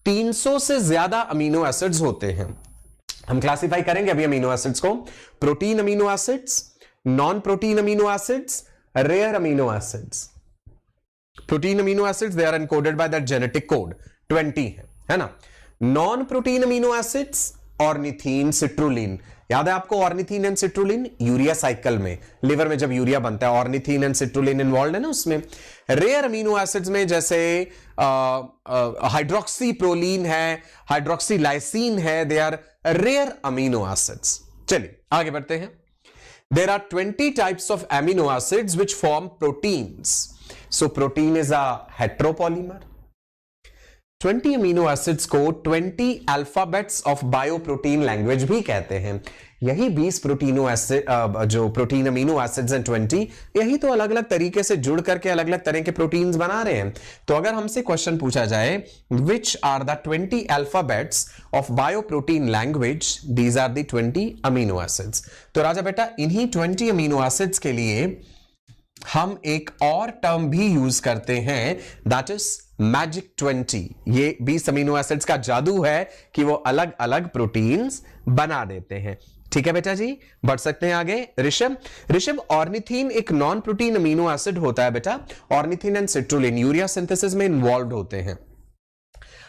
300 से ज्यादा अमीनो एसिड्स होते हैं। हम क्लासिफाई करेंगे अभी अमीनो एसिड्स को, protein amino acids, non protein amino acids, rare amino acids. Protein amino acids they are encoded by that genetic code 20 है ना। Non protein amino acids, ornithine, citrulline, याद है आपको ornithine and citrulline? Urea cycle में, लिवर में जब यूरिया बनता है ऑर्निथीन एंड सिट्रुलिन इन्वॉल्व है ना उसमें। रेयर अमीनो एसिड्स में जैसे हाइड्रोक्सी प्रोलीन है, हाइड्रोक्सी लाइसिन है, they are rare amino acids. चलिए आगे बढ़ते हैं। there are 20 types of amino acids which form proteins. So protein is a heteropolymer. 20 amino acids को 20 अल्फाबेट्स ऑफ बायोप्रोटीन लैंग्वेज भी कहते हैं। यही 20 प्रोटीनो एसिड जो प्रोटीन अमीनो एसिड्स हैं 20, यही तो अलग अलग तरीके से जुड़ करके अलग अलग तरह के प्रोटीन्स बना रहे हैं। तो अगर हमसे क्वेश्चन पूछा जाए which are the 20 alphabets of bioprotein language, these are the 20 amino acids. तो राजा बेटा इन्हीं 20 अमीनो एसिड्स के लिए हम एक और टर्म भी यूज करते हैं, दैट इज मैजिक 20। ये 20 अमीनो एसिड्स का जादू है कि वो अलग अलग प्रोटीन्स बना देते हैं। ठीक है बेटा जी, बढ़ सकते हैं आगे। ऋषभ ऑर्निथीन एक नॉन प्रोटीन अमीनो एसिड होता है बेटा। Ornithine and citrulline urea synthesis में इन्वॉल्व होते हैं।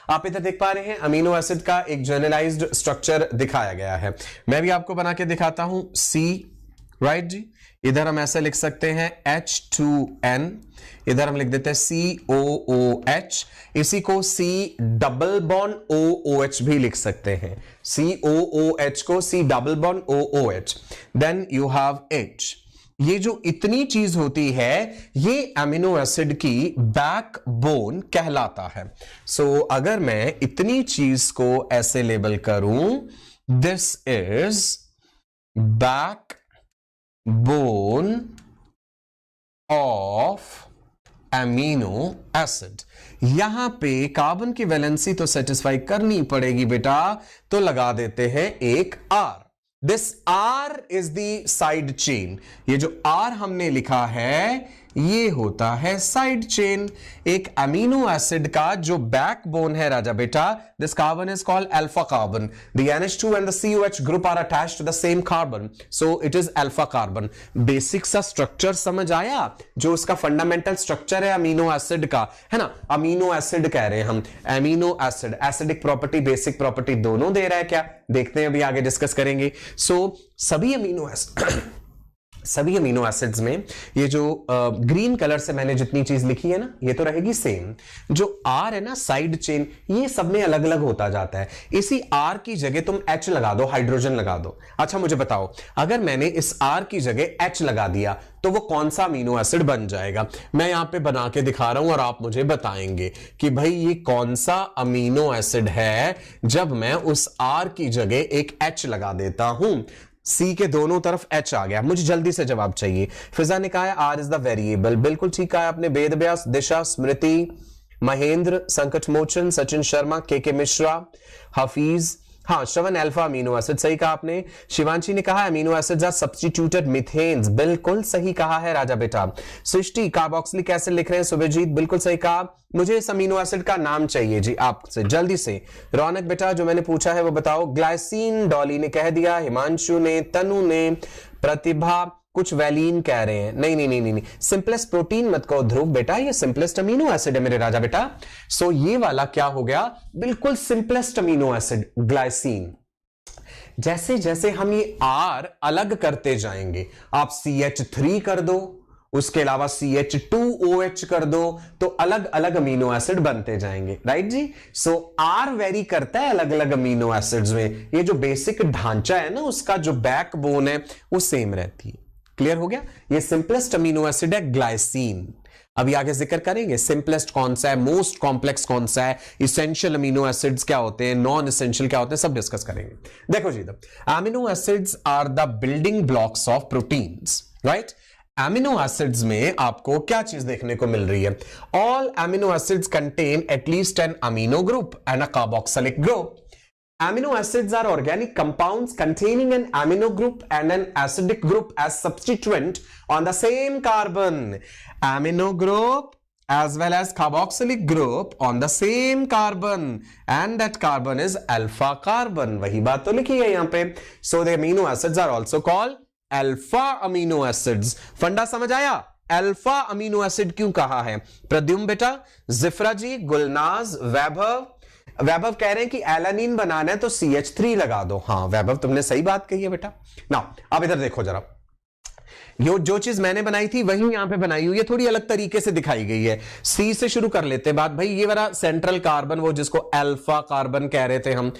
आप इधर देख पा रहे हैं अमीनो एसिड का एक जनरलाइज्ड स्ट्रक्चर दिखाया गया है। मैं भी आपको बना के दिखाता हूं। C, राइट जी, इधर हम ऐसे लिख सकते हैं H2N, इधर हम लिख देते हैं COOH, इसी को C डबल बॉन्ड OOH भी लिख सकते हैं। COOH को C double bond OOH, then you have H। ये जो इतनी चीज होती है ये अमीनो एसिड की बैकबोन कहलाता है। सो अगर मैं इतनी चीज को ऐसे लेबल करूं, this is back bone of amino acid. यहां पे कार्बन की वैलेंसी तो सेटिस्फाई करनी पड़ेगी बेटा, तो लगा देते हैं एक R। This R is the side chain. ये जो R हमने लिखा है ये होता है साइड चेन। एक अमीनो एसिड का जो बैकबोन है राजा बेटा, this carbon is called alpha carbon. The NH2 and the COH group are attached to the same carbon, so it is alpha carbon. Basic सा स्ट्रक्चर समझ आया, जो उसका फंडामेंटल स्ट्रक्चर है अमीनो एसिड का, है ना। अमीनो एसिड कह रहे हैं हम, amino acid, acidic property basic property दोनों दे रहा है क्या, देखते हैं, अभी आगे डिस्कस करेंगे। सो सभी अमीनो एसिड्स में ये जो ग्रीन कलर से मैंने जितनी चीज लिखी है ना, ये तो रहेगी सेम। जो R है ना साइड चेन, ये सब में अलग अलग होता जाता है। इसी R की जगह तुम H लगा दो, हाइड्रोजन लगा दो। अच्छा मुझे बताओ, अगर मैंने इस R की जगह H लगा दिया तो वो कौन सा अमीनो एसिड बन जाएगा? मैं यहां पे बना के दिखा रहा हूं और आप मुझे बताएंगे कि भाई ये कौन सा अमीनो एसिड है जब मैं उस R की जगह एक H लगा देता हूं। C के दोनों तरफ H आ गया, मुझे जल्दी से जवाब चाहिए। फिजा ने कहा है R इज द वेरिएबल, बिल्कुल ठीक कहा आपने। वेद व्यास, दिशा, स्मृति, महेंद्र, संकट मोचन, सचिन शर्मा, के मिश्रा, हफीज, हाँ श्रवण अल्फा अमीनो एसिड, सही कहा आपने। शिवांशी ने कहा amino acids are substituted methanes, बिल्कुल सही कहा है राजा बेटा। सृष्टि कार्बोक्सिलिक एसिड लिख रहे हैं, सुबेजीत बिल्कुल सही कहा। मुझे इस अमीनो एसिड का नाम चाहिए जी आपसे जल्दी से। रौनक बेटा जो मैंने पूछा है वो बताओ। ग्लाइसिन डॉली ने कह दिया, हिमांशु ने, तनु ने, प्रतिभा, कुछ वैलीन कह रहे हैं। नहीं नहीं नहीं नहीं, सिंपलेस्ट प्रोटीन मत कहो ध्रुव बेटा, ये सिंपलेस्ट अमीनो एसिड है मेरे राजा बेटा। सो ये वाला क्या हो गया, बिल्कुल सिंपलेस्ट अमीनो एसिड ग्लाइसिन। जैसे जैसे हम ये R अलग करते जाएंगे, आप CH3 कर दो, उसके अलावा CH2OH कर दो, तो अलग अलग अमीनो एसिड बनते जाएंगे, राइट जी। सो R वेरी करता है अलग अलग अमीनो एसिड्स में। ये जो बेसिक ढांचा है ना, उसका जो बैकबोन है वो सेम रहती है। क्लियर हो गया। ये सिंपलेस्ट अमीनो एसिड है ग्लाइसिन। अभी आगे जिक्र करेंगे सिंपलेस्ट कौन सा है, मोस्ट कॉम्प्लेक्स कौन सा है, इसेंशियल अमीनो एसिड्स क्या होते हैं, नॉन इसेंशियल क्या होते हैं, सब डिस्कस करेंगे। देखो जी, amino acids are the building blocks of proteins, right. Amino acids में आपको क्या चीज देखने को मिल रही है, all amino acids contain at least an amino group and a carboxylic group. Amino acids are organic compounds containing an amino group and an acidic group as substituent on the same carbon. Amino group as well as carboxylic group on the same carbon, and that carbon is alpha carbon. वही बात तो लिखी है यहाँ पे। So the amino acids are also called alpha amino acids. फंडा समझ आया? अल्फा अमीनो एसिड क्यों कहा है? प्रद्युम्न बेटा, जिफ्रा जी, गुलनाज, वैभव कह रहे हैं कि एलानिन बनाना है तो CH3 लगा दो। हाँ वैभव तुमने सही बात कही है बेटा। ना अब इधर देखो जरा, जो चीज मैंने बनाई थी वही यहां पे बनाई हुई है, थोड़ी अलग तरीके से दिखाई गई है। C से शुरू कर लेते बात भाई। ये वाला सेंट्रल कार्बन, वो जिसको अल्फा कार्बन कह रहे थे हम,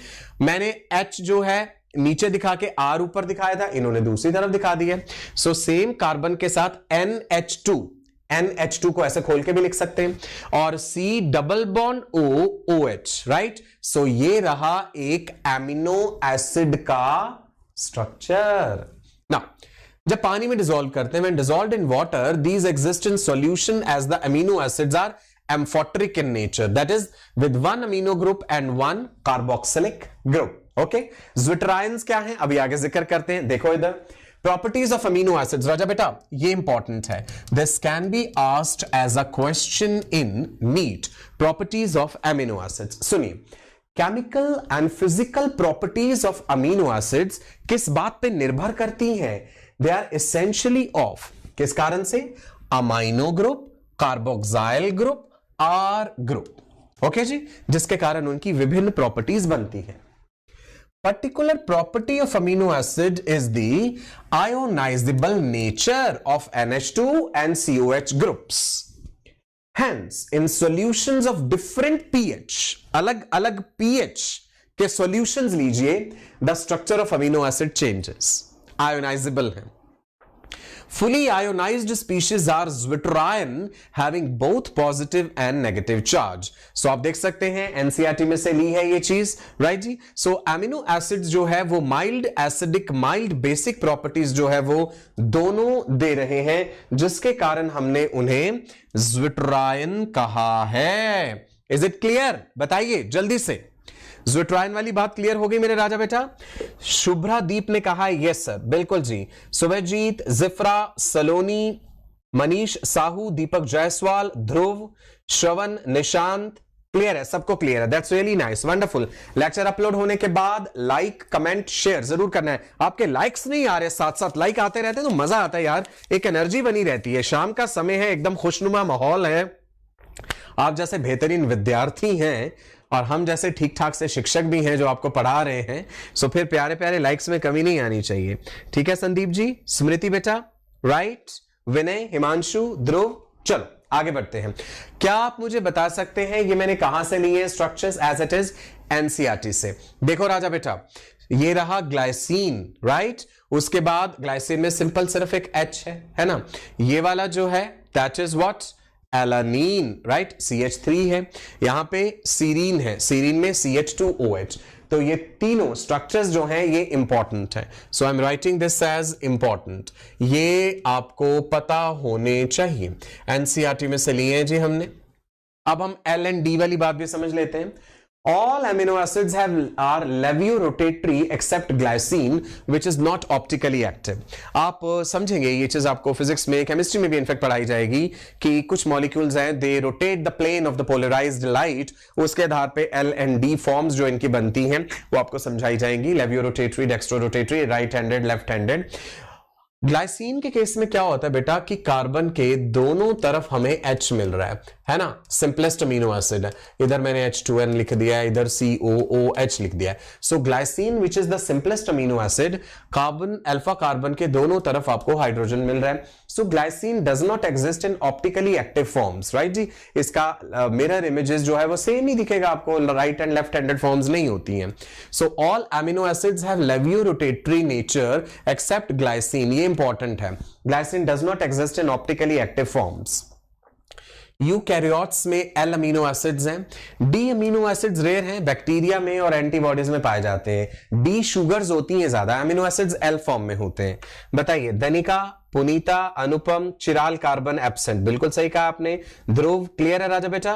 मैंने H जो है नीचे दिखा के R ऊपर दिखाया था, इन्होंने दूसरी तरफ दिखा दिया। सो सेम कार्बन के साथ NH2 को ऐसे खोल के भी लिख सकते हैं, और C double bond O OH, right. So ये रहा एक एमिनो एसिड का स्ट्रक्चर। ना जब पानी में डिसॉल्व करते हैं, when dissolved in water, these exist in solution as the amino acids are amphoteric in nature, that is with one amino group and one carboxylic group. Okay, zwitterions क्या हैं अभी आगे जिक्र करते हैं। देखो इधर प्रॉपर्टीज ऑफ अमीनो एसिड्स, राजा बेटा ये इंपॉर्टेंट है, this can be asked as a question in NEET. Properties of amino acids, सुनिए, chemical and physical properties of amino acids किस बात पे निर्भर करती हैं? दे आर एसेंशियली ऑफ, किस कारण से? Amino group, carboxyl group, R group. Okay जी, जिसके कारण उनकी विभिन्न प्रॉपर्टीज बनती हैं। Particular property of amino acid is the ionizable nature of NH2 and COH groups. Hence, in solutions of different pH, अलग अलग pH के solutions लीजिए, the structure of amino acid changes. Ionizable है। Fully ionized species are zwitterion having both positive and negative charge. So आप देख सकते हैं एनसीईआरटी में से ली है ये चीज, राइट जी। सो एमिनो एसिड्स जो है वो mild acidic, mild basic properties जो है वो दोनों दे रहे हैं, जिसके कारण हमने उन्हें zwitterion कहा है। Is it clear? बताइए जल्दी से। zwitterion वाली बात क्लियर हो गई मेरे राजा बेटा? शुभ्रा दीप ने कहा है यस सर, बिल्कुल जी। सुबहजीत, जिफ्रा, सलोनी, मनीष साहू, दीपक जायसवाल, ध्रुव, श्रवण, निशांत, क्लियर है, सबको क्लियर है। That's really nice, wonderful. Lecture upload होने के बाद लाइक, कमेंट, शेयर जरूर करना है। आपके लाइक्स नहीं आ रहे, साथ साथ लाइक आते रहते हैं तो मजा आता है यार, एक एनर्जी बनी रहती है। शाम का समय है, एकदम खुशनुमा माहौल है, आप जैसे बेहतरीन विद्यार्थी हैं और हम जैसे ठीक ठाक से शिक्षक भी हैं जो आपको पढ़ा रहे हैं, सो फिर प्यारे प्यारे लाइक्स में कमी नहीं आनी चाहिए। ठीक है संदीप जी, स्मृति बेटा, राइट, विनय, हिमांशु, ध्रुव, चलो आगे बढ़ते हैं। क्या आप मुझे बता सकते हैं ये मैंने कहां से लिए structures as it is? NCERT से। देखो राजा बेटा, ये रहा ग्लाइसिन, राइट। उसके बाद ग्लाइसिन में सिंपल सिर्फ एक H है ना। ये वाला जो है that is what? Alanine, right, CH3 है। यहां पे सीरीन है, सीरीन में CH2OH। तो ये तीनों स्ट्रक्चर्स जो हैं ये इंपॉर्टेंट है। So I am writing this as important, ये आपको पता होने चाहिए। एनसीईआरटी में से लिए हैं जी हमने। अब हम L and D वाली बात भी समझ लेते हैं। All amino acids are levorotatory except glycine, which is not optically active. आप समझेंगे ये चीज, आपको फिजिक्स में, केमिस्ट्री में भी इनफेक्ट पढ़ाई जाएगी कि कुछ मॉलिक्यूल्स हैं, they rotate the plane of the polarized light. उसके आधार पे L and D फॉर्म्स जो इनकी बनती हैं वो आपको समझाई जाएंगी। Levorotatory, dextrorotatory, right handed, left handed. Glycine के केस में क्या होता है बेटा कि कार्बन के दोनों तरफ हमें H मिल रहा है ना, सिंपलेस्ट अमीनो एसिड है। इधर मैंने H2N लिख दिया है, इधर COOH लिख दिया है। So glycine which is the simplest amino acid, carbon, alpha carbon के दोनों तरफ आपको हाइड्रोजन मिल रहा है। So glycine does not exist in optically active forms, right जी। इसका मिरर इमेजेस जो है वो सेम ही दिखेगा आपको, right and left handed forms नहीं होती हैं। So all amino acids have levorotatory nature except glycine, ये इंपॉर्टेंट है। Glycine does not exist in optically active forms. Eukaryotes में L अमीनो एसिड्स हैं। D अमीनो एसिड्स रेयर हैं, बैक्टीरिया में और एंटीबॉडीज में पाए जाते हैं। D शुगर्स होती हैं ज्यादा, अमीनो एसिड्स L फॉर्म में होते हैं। बताइए, धनिका, पुनीता, अनुपम, चिराल, कार्बन एब्सेंट। बिल्कुल सही कहा आपने। ध्रुव, क्लियर है राजा बेटा?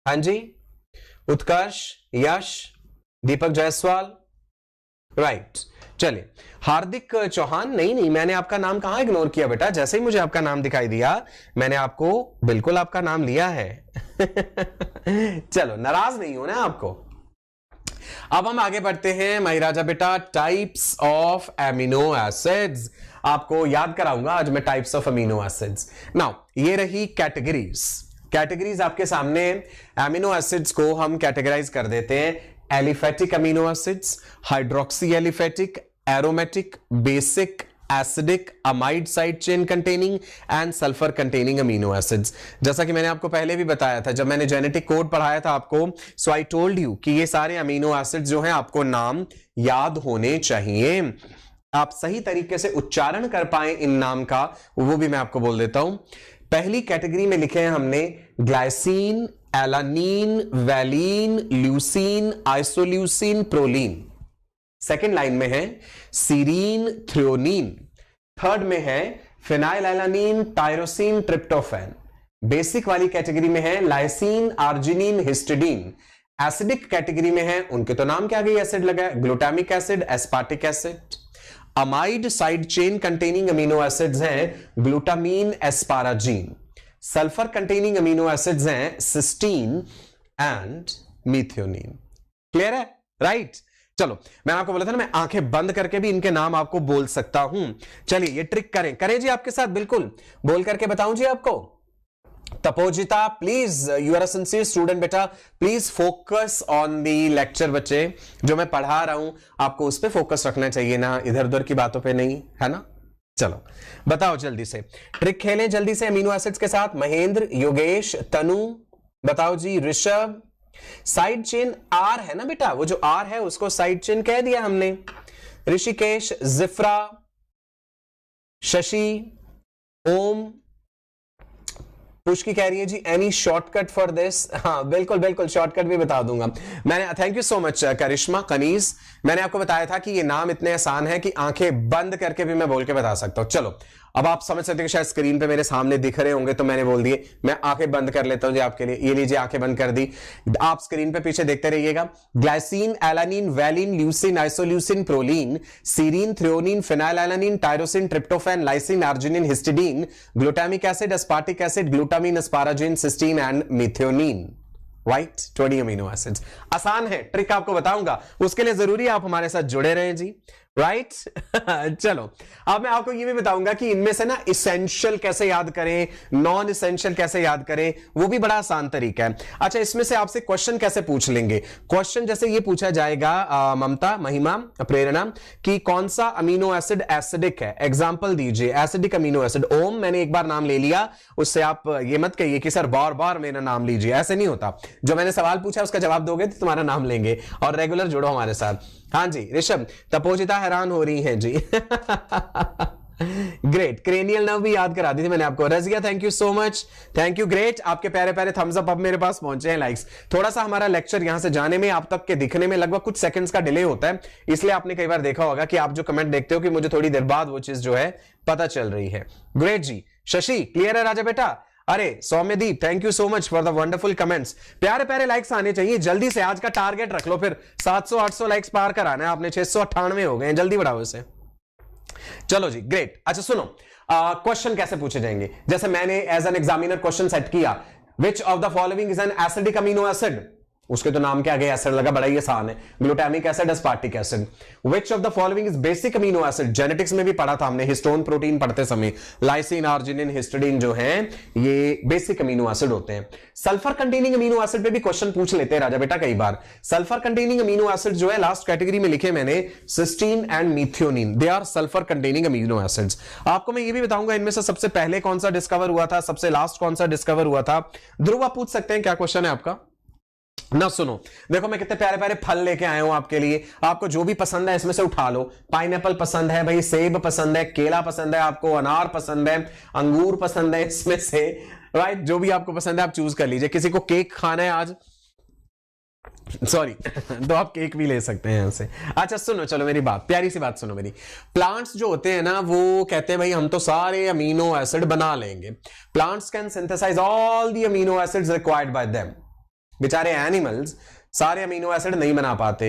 हाँ जी। उत्कर्ष, यश, दीपक जायसवाल, राइट। चलिए, हार्दिक चौहान, नहीं मैंने आपका नाम कहां इग्नोर किया बेटा, जैसे ही मुझे आपका नाम दिखाई दिया मैंने आपको बिल्कुल आपका नाम लिया है। चलो, नाराज नहीं होना आपको। अब हम आगे बढ़ते हैं माई राजा बेटा, टाइप्स ऑफ एमिनो एसिड्स। आपको याद कराऊंगा आज मैं types of amino acids. Now ये रही कैटेगरीज। कैटेगरीज आपके सामने। एमिनो एसिड्स को हम कैटेगराइज कर देते हैं aliphatic amino acids, hydroxy aliphatic, aromatic, basic, acidic amide side chain containing and sulphur containing amino acids. जैसा कि मैंने आपको पहले भी बताया था जब मैंने जेनेटिक कोड पढ़ाया था आपको, सो आई टोल्ड यू कि ये सारे अमीनो एसिड्स जो हैं आपको नाम याद होने चाहिए, आप सही तरीके से उच्चारण कर पाए इन नाम का, वो भी मैं आपको बोल देता हूं। पहली कैटेगरी में लिखे हैं हमने glycine, alanine, valine, leucine, isoleucine, proline. Second line में है सीरीन, थ्रियोनीन। थर्ड में है फिनाइलएलानीन, टायरोसिन, ट्रिप्टोफैन। बेसिक वाली कैटेगरी में है lysine, arginine, histidine. Acidic category में है, उनके तो नाम क्या गई एसिड लगा है, glutamic acid, aspartic acid. Amide side chain containing amino acids हैं glutamine, asparagine. Sulphur containing amino acids हैं सिस्टीन एंड मीथियोनिन। क्लियर है? राइट चलो, मैंने आपको बोला था ना मैं आंखें बंद करके भी इनके नाम आपको बोल सकता हूं। चलिए ये ट्रिक करें जी आपके साथ, बिल्कुल बोल करके बताऊं जी आपको। Tapojita please, you are a sincere student बेटा, please focus on the lecture. बच्चे जो मैं पढ़ा रहा हूं आपको उस पर फोकस रखना चाहिए ना, इधर उधर की बातों पे नहीं, है ना। चलो बताओ जल्दी से, ट्रिक खेलें जल्दी से अमीनो एसिड्स के साथ। महेंद्र, योगेश, तनु, बताओ जी। ऋषभ, साइड चेन आर है ना बेटा, वो जो आर है उसको साइड चेन कह दिया हमने। ऋषिकेश, जिफ्रा, शशि, ओम, पुष्की कह रही है जी एनी शॉर्टकट फॉर दिस। हाँ बिल्कुल बिल्कुल शॉर्टकट भी बता दूंगा मैंने। थैंक यू सो मच करिश्मा, कनीज। मैंने आपको बताया था कि ये नाम इतने आसान है कि आंखें बंद करके भी मैं बोल के बता सकता हूं। चलो अब आप समझ सकते हैं, शायद स्क्रीन पे मेरे सामने दिख रहे होंगे तो मैंने बोल दिए। मैं आंखें बंद कर लेता हूं जी आपके लिए, ये लीजिए आंखें बंद कर दी। आप स्क्रीन पे पीछे देखते रहिएगा। Glycine, alanine, valine, leucine, isoleucine, proline, serine, threonine, phenylalanine, tyrosine, tryptophan, lysine, arginine, histidine, glutamic acid, aspartic acid, glutamine, asparagine, cysteine and methionine. Right 20 amino acids. आसान है, ट्रिक आपको बताऊंगा, उसके लिए जरूरी है आप हमारे साथ जुड़े रहें जी। राइट चलो अब मैं आपको ये भी बताऊंगा कि इनमें से ना इसेंशियल कैसे याद करें, नॉन इसेंशियल कैसे याद करें, वो भी बड़ा आसान तरीका है। अच्छा इसमें से आपसे क्वेश्चन कैसे पूछ लेंगे, क्वेश्चन जैसे ये पूछा जाएगा ममता, महिमा, प्रेरणा कि कौन सा अमीनो एसिड एसिडिक है, एग्जांपल दीजिए। एसिडिक अमीनो एसिड ओम, मैंने एक बार नाम ले लिया, उससे आप ये मत कहिए कि सर बार बार मेरा नाम लीजिए, ऐसे नहीं होता। जो मैंने सवाल पूछा उसका जवाब दोगे तो तुम्हारा नाम लेंगे, और रेगुलर जुड़ो हमारे साथ। हाँ जी ऋषभ, तपोजिता हैरान हो रही हैं जी ग्रेट, क्रेनियल नर्व भी याद करा दी थी मैंने आपको। Razia thank you so much, thank you, great. आपके प्यारे प्यारे थम्स अप अब मेरे पास पहुंचे हैं, लाइक्स। थोड़ा सा हमारा लेक्चर यहां से जाने में आप तक के दिखने में लगभग कुछ सेकंड्स का डिले होता है, इसलिए आपने कई बार देखा होगा कि आप जो कमेंट देखते हो कि मुझे थोड़ी देर बाद वो चीज जो है पता चल रही है। ग्रेट जी। शशि क्लियर है राजा बेटा? अरे Soumyadeep thank you so much for the wonderful comments. प्यारे प्यारे लाइक्स आने चाहिए जल्दी से, आज का टारगेट रख लो, फिर 700-800 लाइक्स पार कराना है आपने, 698 हो गए, जल्दी बढ़ाओ इसे। चलो जी ग्रेट। अच्छा सुनो, क्वेश्चन कैसे पूछे जाएंगे, जैसे मैंने as an examiner question set किया, which of the following is an acidic amino acid, उसके तो नाम क्या गया, एसिड लगा, बड़ा ही आसान है, glutamic acid, aspartic acid. Which of the following is basic amino acid, genetics में भी पढ़ा था हमने, हिस्टोन प्रोटीन पढ़ते समय, लाइसिन, आर्जिनिन, हिस्टिडीन जो है ये बेसिक अमीनो एसिड होते हैं। सल्फर कंटेनिंग अमीनो एसिड पे भी क्वेश्चन पूछ लेते हैं राजा बेटा कई बार। सल्फर कंटेनिंग अमीनो एसिड जो है लास्ट कैटेगरी में लिखे मैंने, cysteine and methionine, they are sulphur containing amino acids. आपको मैं ये भी बताऊंगा इनमें से सबसे पहले कौन सा डिस्कवर हुआ था, सबसे लास्ट कौन सा डिस्कवर हुआ था। ध्रुव आप पूछ सकते हैं क्या क्वेश्चन है आपका ना। सुनो देखो मैं कितने प्यारे प्यारे फल लेके आया हूं आपके लिए, आपको जो भी पसंद है इसमें से उठा लो। पाइनएप्पल पसंद है भाई, सेब पसंद है, केला पसंद है आपको, अनार पसंद है, अंगूर पसंद है, इसमें से राइट जो भी आपको पसंद है आप चूज कर लीजिए। किसी को केक खाना है आज, सॉरी तो आप केक भी ले सकते हैं यहां से। अच्छा सुनो, चलो मेरी बात, प्यारी सी बात सुनो मेरी। प्लांट्स जो होते हैं ना वो कहते हैं भाई हम तो सारे अमीनो एसिड बना लेंगे। Plants can synthesise all the amino acids required by them. बेचारे एनिमल्स सारे अमीनो एसिड नहीं बना पाते,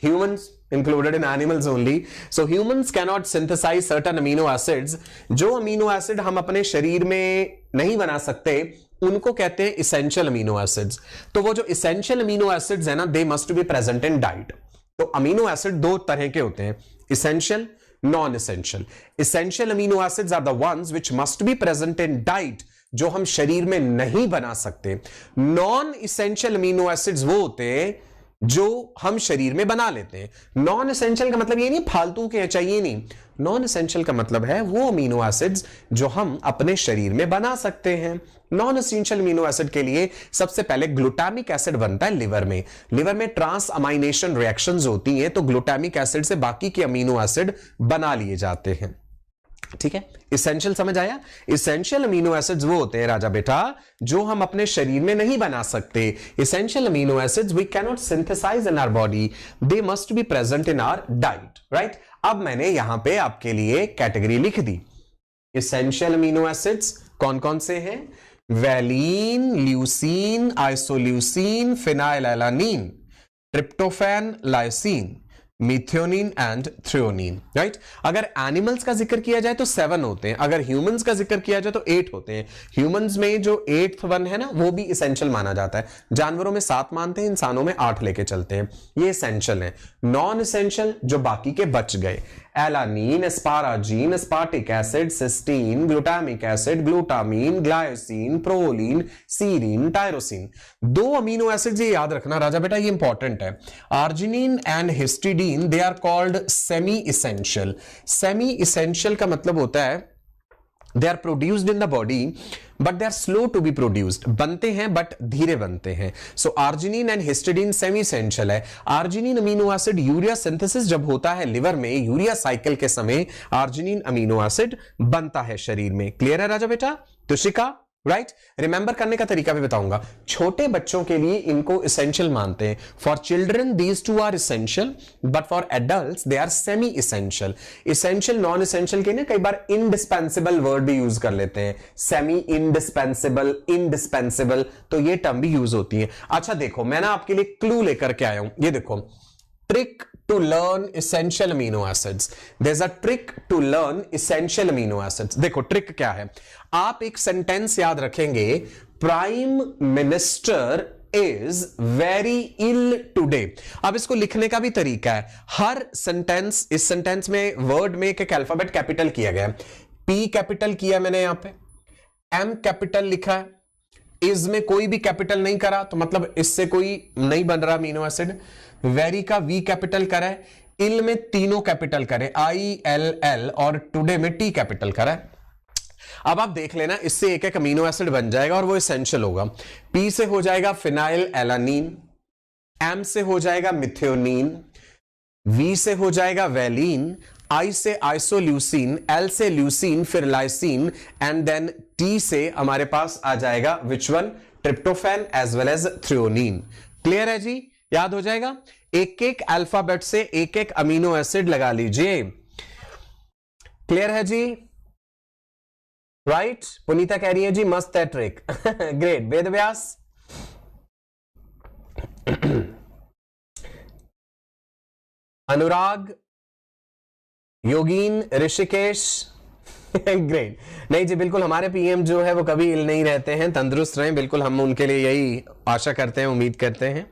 humans included in animals only, so humans can not synthesise certain amino acids. जो अमीनो एसिड हम अपने शरीर में नहीं बना सकते उनको कहते हैं इसेंशियल अमीनो एसिड्स। तो वो जो इसेंशियल अमीनो एसिड्स है ना, they must be present in diet. तो अमीनो एसिड दो तरह के होते हैं, essential, non essential. Essential amino acids are the ones which must be present in diet, जो हम शरीर में नहीं बना सकते। नॉन इसेंशियल अमीनो एसिड्स वो होते हैं जो हम शरीर में बना लेते हैं। नॉन एसेंशियल का मतलब ये नहीं फालतू के चाहिए नहीं, नॉन एसेंशियल का मतलब है वो अमीनो एसिड्स जो हम अपने शरीर में बना सकते हैं। नॉन एसेंशियल अमीनो एसिड के लिए सबसे पहले ग्लूटामिक एसिड बनता है लिवर में। लिवर में ट्रांस अमाइनेशन रिएक्शंस होती हैं, तो ग्लूटामिक एसिड से बाकी के अमीनो एसिड बना लिए जाते हैं। ठीक है, इसेंशियल समझ आया। इसेंशियल अमीनो एसिड्स वो होते हैं राजा बेटा जो हम अपने शरीर में नहीं बना सकते। Essential amino acids we can not synthesise in our body, they must be present in our diet, right. अब मैंने यहां पे आपके लिए कैटेगरी लिख दी। इसेंशियल अमीनो एसिड्स कौन कौन से हैं? Valine, leucine, isoleucine, phenylalanine, tryptophan, lysine, methionine and threonine, right. अगर एनिमल्स का जिक्र किया जाए तो 7 होते हैं, अगर ह्यूमंस का जिक्र किया जाए तो 8 होते हैं। ह्यूमंस में जो 8th वन है ना वो भी इसेंशियल माना जाता है। जानवरों में 7 मानते हैं, इंसानों में 8 लेके चलते हैं, ये इसेंशियल है। नॉन इसेंशियल जो बाकी के बच गए, alanine, asparagine, aspartic acid, cysteine, glutamic acid, glutamine, glycine, proline, serine, tyrosine. 2 amino acids ये याद रखना राजा बेटा, ये इंपॉर्टेंट है। Arginine and histidine they are called semi essential. Semi essential का मतलब होता है they are produced in the body but they are slow to be produced. बनते हैं बट धीरे बनते हैं। So arginine and histidine semi essential है। Arginine amino acid urea synthesis जब होता है लिवर में, यूरिया साइकिल के समय आर्जिनिन अमीनो एसिड बनता है शरीर में। क्लियर है राजा बेटा? तुशिका, राइट। रिमेंबर करने का तरीका भी बताऊंगा। छोटे बच्चों के लिए इनको इसेंशियल मानते हैं। For children these two are essential but for adults they are semi essential. Essential non essential के लिए कई बार इंडिस्पेंसिबल वर्ड भी यूज कर लेते हैं। सेमी इंडिस्पेंसिबल, इंडिस्पेंसिबल, तो ये टर्म भी यूज होती है। अच्छा देखो, मैं ना आपके लिए क्लू लेकर के आया हूं, ये देखो। Trick to learn essential amino acids. There's a trick to learn essential amino acids. देखो ट्रिक क्या है, आप एक सेंटेंस याद रखेंगे, prime minister is very ill today. अब इसको लिखने का भी तरीका है। हर सेंटेंस, इस सेंटेंस में वर्ड में एक अल्फाबेट कैपिटल किया गया है। P कैपिटल किया मैंने यहां पे, M कैपिटल लिखा है, इज में कोई भी कैपिटल नहीं करा तो मतलब इससे कोई नहीं बन रहा अमीनो एसिड। वेरी का V कैपिटल करा है, इल में तीनों कैपिटल करे, ILL, और टुडे में T कैपिटल करा है। अब आप देख लेना, इससे एक एक अमीनो एसिड बन जाएगा और वो इसेंशियल होगा। P से हो जाएगा फिनाइल एलानीन, M से हो जाएगा मिथियोनिन, V से हो जाएगा वैलीन, I से आइसोल्यूसिन, L से ल्यूसिन, फिर लाइसिन, एंड देन T से हमारे पास आ जाएगा which one? Tryptophan as well as threonine. Clear है जी? याद हो जाएगा। एक एक अल्फाबेट से एक एक अमीनो एसिड लगा लीजिए। क्लियर है जी? राइट। पुनीता कह रही है जी मस्त है ट्रिक। ग्रेट। वेदव्यास, अनुराग, योगीन, ऋषिकेश, ग्रेट। नहीं जी, बिल्कुल हमारे पीएम जो है वो कभी इल नहीं रहते हैं, तंदुरुस्त रहें, बिल्कुल हम उनके लिए यही आशा करते हैं, उम्मीद करते हैं।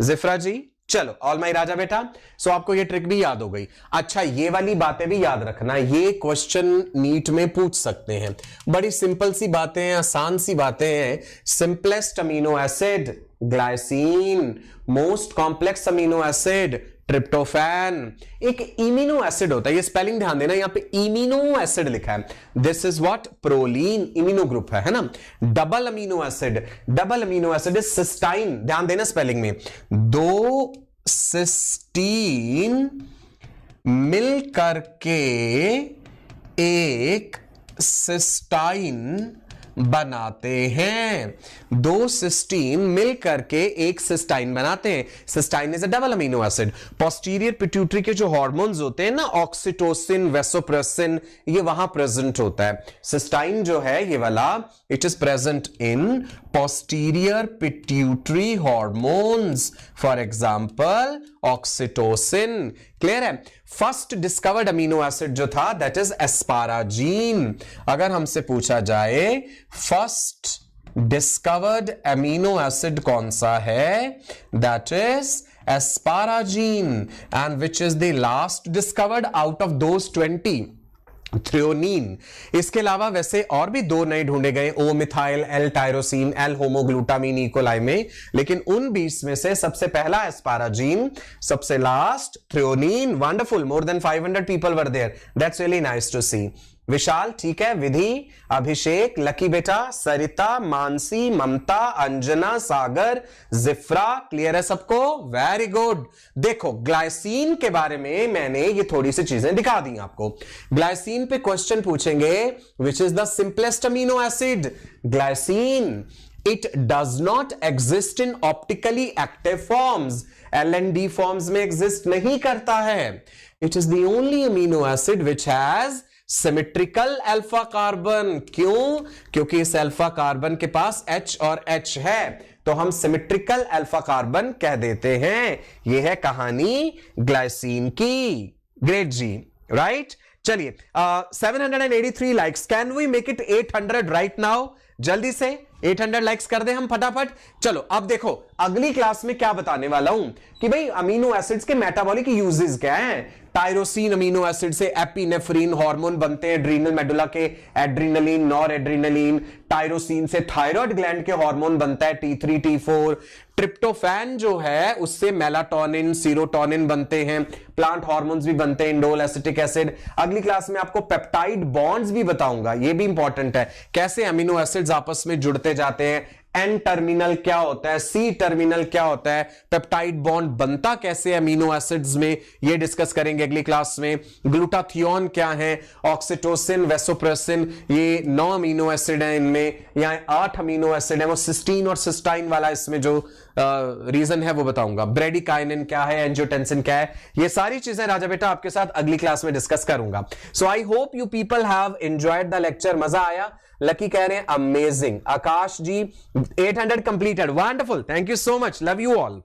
जिफ्रा जी, चलो ऑल माई राजा बेटा। सो आपको ये ट्रिक भी याद हो गई। अच्छा, ये वाली बातें भी याद रखना, ये क्वेश्चन नीट में पूछ सकते हैं। बड़ी सिंपल सी बातें हैं, आसान सी बातें हैं। Simplest amino acid glycine, most complex amino acid tryptophan. एक इमिनो एसिड होता है, ये स्पेलिंग ध्यान देना, यहां पे इमिनो एसिड लिखा है, this is what? Proline, imino group है ना। Double amino acid, double amino acid is cysteine, ध्यान देना स्पेलिंग में, 2 सिस्टीन मिल करके एक सिस्टाइन बनाते हैं। 2 सिस्टीन मिल करके एक सिस्टाइन बनाते हैं। Cysteine is a double amino acid. Posterior pituitary के जो हार्मोन्स होते हैं ना, ऑक्सीटोसिन, वेसोप्रेसिन, ये वहां प्रेजेंट होता है। सिस्टाइन जो है ये वाला, it is present in posterior pituitary hormones, for example oxytocin. Clear है? फर्स्ट डिस्कवर्ड अमीनो एसिड जो था दैट इज एस्पाराजीन। अगर हमसे पूछा जाए फर्स्ट डिस्कवर्ड अमीनो एसिड कौन सा है, that is asparagine. And which is the last discovered out of those 20? Threonine. इसके अलावा वैसे और भी 2 नए ढूंढे गए, O methyl, L tyrosine, L homoglutamine E coli में, लेकिन उन 20 में से सबसे पहला एस्पाराजीन, सबसे last threonine. Wonderful, more than 500 people were there, that's really nice to see. Vishal ठीक है, विधि, अभिषेक, लकी बेटा, सरिता, मानसी, ममता, अंजना, सागर, जिफ्रा, क्लियर है सबको? Very good. देखो ग्लाइसिन के बारे में मैंने ये थोड़ी सी चीजें दिखा दी आपको। ग्लाइसिन पे क्वेश्चन पूछेंगे, विच is the simplest amino acid? Glycine. It does not exist in optically active forms, LND forms में एग्जिस्ट नहीं करता है। It is the only amino acid which has symmetrical alpha carbon. क्यों? क्योंकि इस अल्फा कार्बन के पास H और H है, तो हम सिमेट्रिकल अल्फा कार्बन कह देते हैं। यह है कहानी ग्लाइसिन की। ग्रेट जी, राइट। चलिए 783 likes, can we make it 800 right now? जल्दी से 800 लाइक्स कर दें हम फटाफट। चलो अब देखो अगली क्लास में क्या बताने वाला हूं कि भाई अमीनो एसिड्स के मेटाबॉलिक यूजेस क्या हैं। टायरोसिन अमीनो एसिड से एपिनेफ्रिन हार्मोन बनते हैं, एड्रीनल मेडुला के एड्रीनलिन, नॉर एड्रीनलिन। टायरोसिन से थायराइड ग्लैंड के हार्मोन बनता है T3 T4। ट्रिप्टोफैन जो है उससे मेलाटोनिन, सीरोटोनिन बनते हैं। प्लांट हार्मोन्स भी बनते हैं, इंडोल एसिटिक एसिड। अगली क्लास में आपको पेप्टाइड बॉन्ड्स भी बताऊंगा, ये भी इंपॉर्टेंट है, कैसे अमीनो एसिड्स आपस में जुड़ते जाते हैं। एन टर्मिनल क्या होता है, सी टर्मिनल क्या होता है, पेप्टाइड बॉन्ड बनता कैसे अमीनो एसिड्स में, ये डिस्कस करेंगे अगली क्लास में। ग्लूटाथियोन क्या है, ऑक्सीटोसिन, वेसोप्रेसिन, ये 9 अमीनो एसिड है, इनमें यहाँ 8 अमीनो एसिड है। वो सिस्टीन और सिस्टाइन वाला इसमें जो रीजन है वो बताऊंगा। ब्रेडिकाइनिन क्या है, एंजियोटेंसिन क्या है, ये सारी चीजें राजा बेटा आपके साथ अगली क्लास में डिस्कस करूंगा। So I hope you people have enjoyed the lecture. मजा आया? लकी कह रहे हैं amazing. Akash ji 800 completed, wonderful, thank you so much, love you all.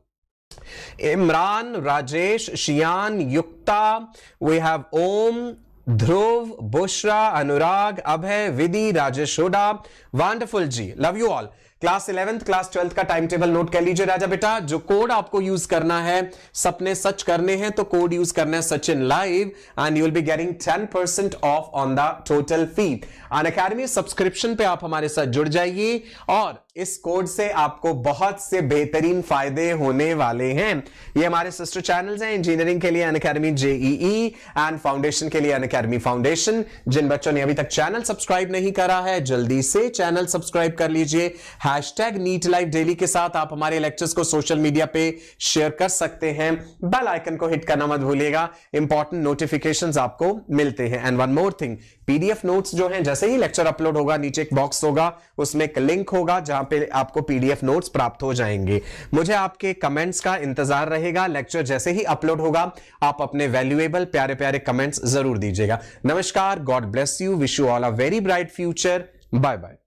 Imran, Rajesh, Shiyan, Yukta, we have Om, Dhruv, Bushra, Anurag, Abhay, Vidhi, Rajesh Hooda, wonderful जी, love you all. Class 11th class 12th का टाइम टेबल नोट कर लीजिए राजा बेटा। जो कोड आपको यूज करना है, सपने सच करने हैं तो कोड यूज करना है Sachin live, and you will be getting 10% of on the total fee. Unacademy subscription पे आप हमारे साथ जुड़ जाइए और इस कोड से आपको बहुत से बेहतरीन फायदे होने वाले हैं। ये हमारे सिस्टर चैनल्स हैं, इंजीनियरिंग के लिए अनअकैडमी JEE एंड फाउंडेशन के लिए अनअकैडमी फाउंडेशन। जिन बच्चों ने अभी तक चैनल सब्सक्राइब नहीं करा है, जल्दी से चैनल सब्सक्राइब कर लीजिए। #NEETLiveDaily के साथ आप हमारे लेक्चर्स को सोशल मीडिया पे शेयर कर सकते हैं। बेल आइकन को हिट करना मत भूलिएगा, इंपॉर्टेंट नोटिफिकेशंस आपको मिलते हैं। And one more thing, PDF notes जो हैं, जैसे ही लेक्चर अपलोड होगा नीचे एक बॉक्स होगा, उसमें एक लिंक होगा जहां पे आपको PDF नोट्स प्राप्त हो जाएंगे। मुझे आपके कमेंट्स का इंतजार रहेगा। लेक्चर जैसे ही अपलोड होगा आप अपने वैल्यूएबल प्यारे प्यारे कमेंट्स जरूर दीजिएगा। नमस्कार, God bless you, wish you all a very bright future, bye bye.